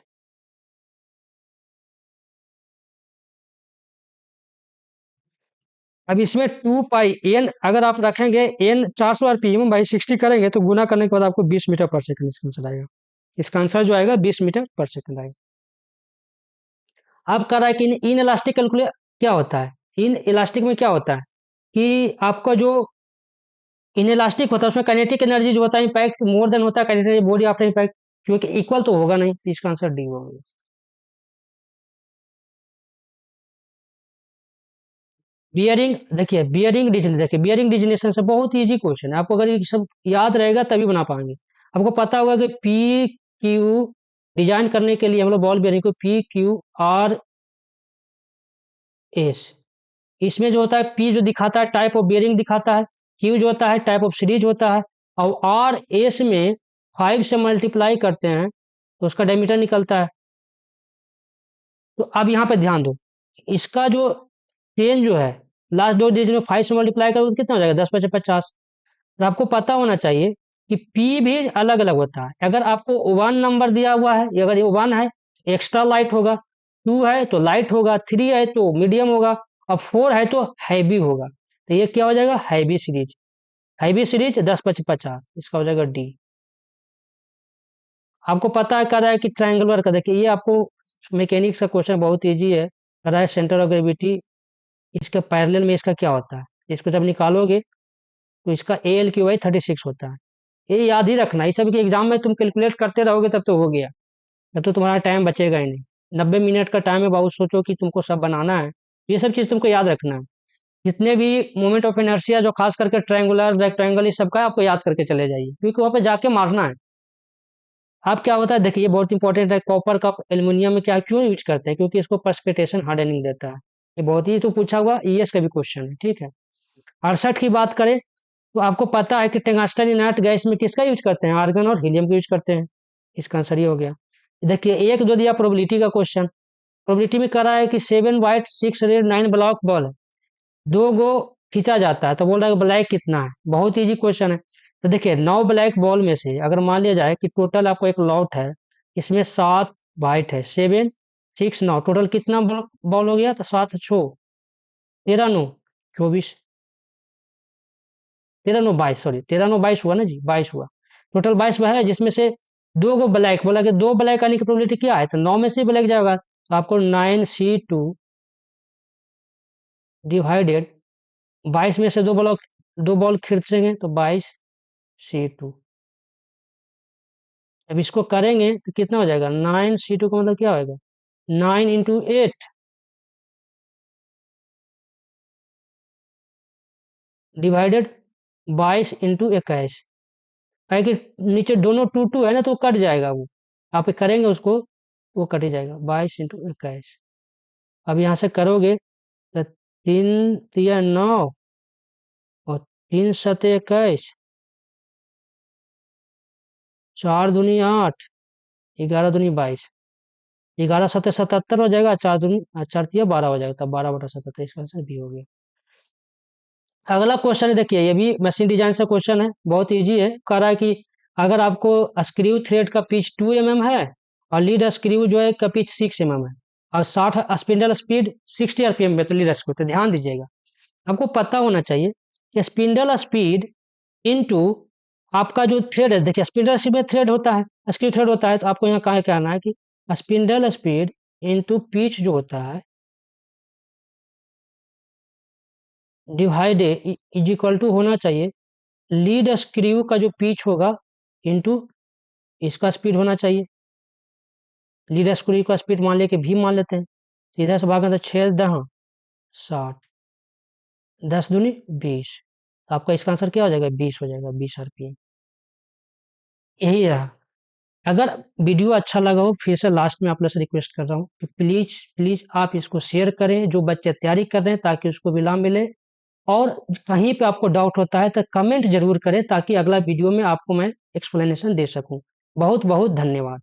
अब इसमें 2 पाई एन अगर आप रखेंगे, एन 400 आरपीएम/60 करेंगे तो गुना करने के बाद आपको 20 मीटर/सेकंड इसका आंसर आएगा। इसका आंसर जो आएगा 20 मीटर/सेकंड आएगा। अब कह रहा है कि इन इलास्टिक कैलकुलेट क्या होता है, इन इलास्टिक में क्या होता है कि आपका जो इन इलास्टिक होता है उसमें काइनेटिक एनर्जी जो होता है इम्पैक्ट मोर देन होता है काइनेटिक बॉडी आफ्टर इम्पैक्ट, क्योंकि इक्वल तो होगा नहीं, तो इसका आंसर डी होगा। बियरिंग, देखिए बियरिंग डिजन, देखिए बियरिंग डिजनेशन से बहुत इजी क्वेश्चन है, आपको अगर ये सब याद रहेगा तभी बना पाएंगे। आपको पता होगा कि पी क्यू डिजाइन करने के लिए हम लोग बॉल बियरिंग को PQRS, इसमें जो होता है पी जो दिखाता है टाइप ऑफ बियरिंग दिखाता है, क्यू जो होता है टाइप ऑफ सीरीज होता है, और आर एस में 5 से मल्टीप्लाई करते हैं तो उसका डायमीटर निकलता है। तो अब यहाँ पे ध्यान दो, इसका जो चेन जो है लास्ट दो डिजिट में 5 से मल्टीप्लाई करोगे तो कितना हो जाएगा 10×50। और आपको पता होना चाहिए कि पी भी अलग अलग होता है, अगर आपको 1 नंबर दिया हुआ है, अगर ये 1 है एक्स्ट्रा लाइट होगा, 2 है तो लाइट होगा, 3 है तो मीडियम होगा, और 4 है तो हैवी होगा। तो ये क्या हो जाएगा हैवी सीरीज, हैवी सीरीज 10×50, इसका हो जाएगा डी। आपको पता है कर रहा है कि ट्रायंगुलर का, देखिए ये आपको मैकेनिक्स का क्वेश्चन बहुत ईजी है, कर रहा है सेंटर ऑफ ग्रेविटी इसके पैरेलल में इसका क्या होता है, इसको जब निकालोगे तो इसका AL/36 होता है। ये याद ही रखना, इस सब के एग्जाम में तुम कैलकुलेट करते रहोगे तब तो हो गया, तब तो तुम्हारा टाइम बचेगा ही नहीं। 90 मिनट का टाइम है बहुत, सोचो कि तुमको सब बनाना है, ये सब चीज़ तुमको याद रखना है। जितने भी मोमेंट ऑफ इनर्शिया जो खास करके ट्रायंगुलर रेक्टेंगल इस सबका आपको याद करके चले जाइए, क्योंकि वहाँ पे जाके मारना है। आप क्या होता है देखिए, ये बहुत इंपॉर्टेंट है, कॉपर कप एल्यूमिनियम में क्या क्यों यूज करते हैं, क्योंकि इसको प्रेसिपिटेशन हार्डनिंग देता है। ये बहुत ही तो पूछा हुआ ES का भी क्वेश्चन है, ठीक है। 68 की बात करें तो आपको पता है कि टंगस्टन इनर्ट गैस में किसका यूज करते हैं, आर्गन और हीलियम का यूज करते हैं। इसका आंसर ये हो गया। देखिए एक जो दिया प्रोबेबिलिटी का क्वेश्चन, प्रोबेबिलिटी में कह रहा है कि 7 वाइट 6 रेड 9 ब्लैक बॉल है, 2 गो खींचा जाता है, तो बोल रहा है ब्लैक कितना है, बहुत इजी क्वेश्चन है। तो देखिए 9 ब्लैक बॉल में से अगर मान लिया जाए कि टोटल आपको एक लॉट है, इसमें 7 वाइट है, 7 6 9, टोटल कितना बॉल हो गया, तो 7 6 13 9 24, 13 9 22, सॉरी 13 9 22 हुआ ना जी, 22 हुआ, टोटल 22 है, जिसमें से 2 गो ब्लैक, बोला कि 2 ब्लैक आने की प्रोबेबिलिटी क्या है, तो 9 में से ब्लैक जाएगा, तो आपको 9C2 डिवाइडेड 22 में से 2 बॉल खींचेंगे तो 22 C2। अब इसको करेंगे तो कितना हो जाएगा, 9 C2 का मतलब क्या होगा, 9 × 8 डिवाइडेड 22 × 21। है कि नीचे दोनों टू टू है ना, तो वो कट जाएगा, वो आप करेंगे उसको, वो कट ही जाएगा, 22 × 21। अब यहाँ से करोगे तो 3 × 9 और 3 × 7 = 21, 4 × 2 = 8, 11 × 2 = 22, 11 × 7 = 77 हो जाएगा, 4 × 4 = 12 हो जाएगा, तब 12/77, इसका आंसर बी हो गया। अगला क्वेश्चन है, देखिए ये भी मशीन डिजाइन से क्वेश्चन है, बहुत इजी है। कह रहा है कि अगर आपको स्क्रू थ्रेड का पिच 2 mm है और लीड स्क्रू जो है का पिच 6 mm है और 60 स्पिंडल स्पीड 60 RPM में, तो लीड स्क्रू, तो ध्यान दीजिएगा, आपको पता होना चाहिए कि स्पिंडल स्पीड इनटू आपका जो थ्रेड है, देखिए स्पिंडल स्पीड में थ्रेड होता है, स्क्रू थ्रेड होता है, तो आपको यहाँ कहा कहना है कि स्पिंडल स्पीड इनटू पिच जो होता है डिवाइड इज इक्वल टू होना चाहिए लीड स्क्रू का जो पिच होगा इनटू इसका स्पीड होना चाहिए। लीड स्क्रू का स्पीड मान लेके भी मान लेते हैं, तो इधर से भागें तो 6×10 = 60, 10×2 = 20, तो आपका इसका आंसर क्या हो जाएगा, 20 हो जाएगा, 20 RPM। यही रहा। अगर वीडियो अच्छा लगा हो, फिर से लास्ट में आप लोग से रिक्वेस्ट कर रहा हूँ कि प्लीज प्लीज आप इसको शेयर करें, जो बच्चे तैयारी कर रहे हैं, ताकि उसको भी लाभ मिले। और कहीं पे आपको डाउट होता है तो कमेंट जरूर करें, ताकि अगला वीडियो में आपको मैं एक्सप्लेनेशन दे सकूं। बहुत बहुत धन्यवाद।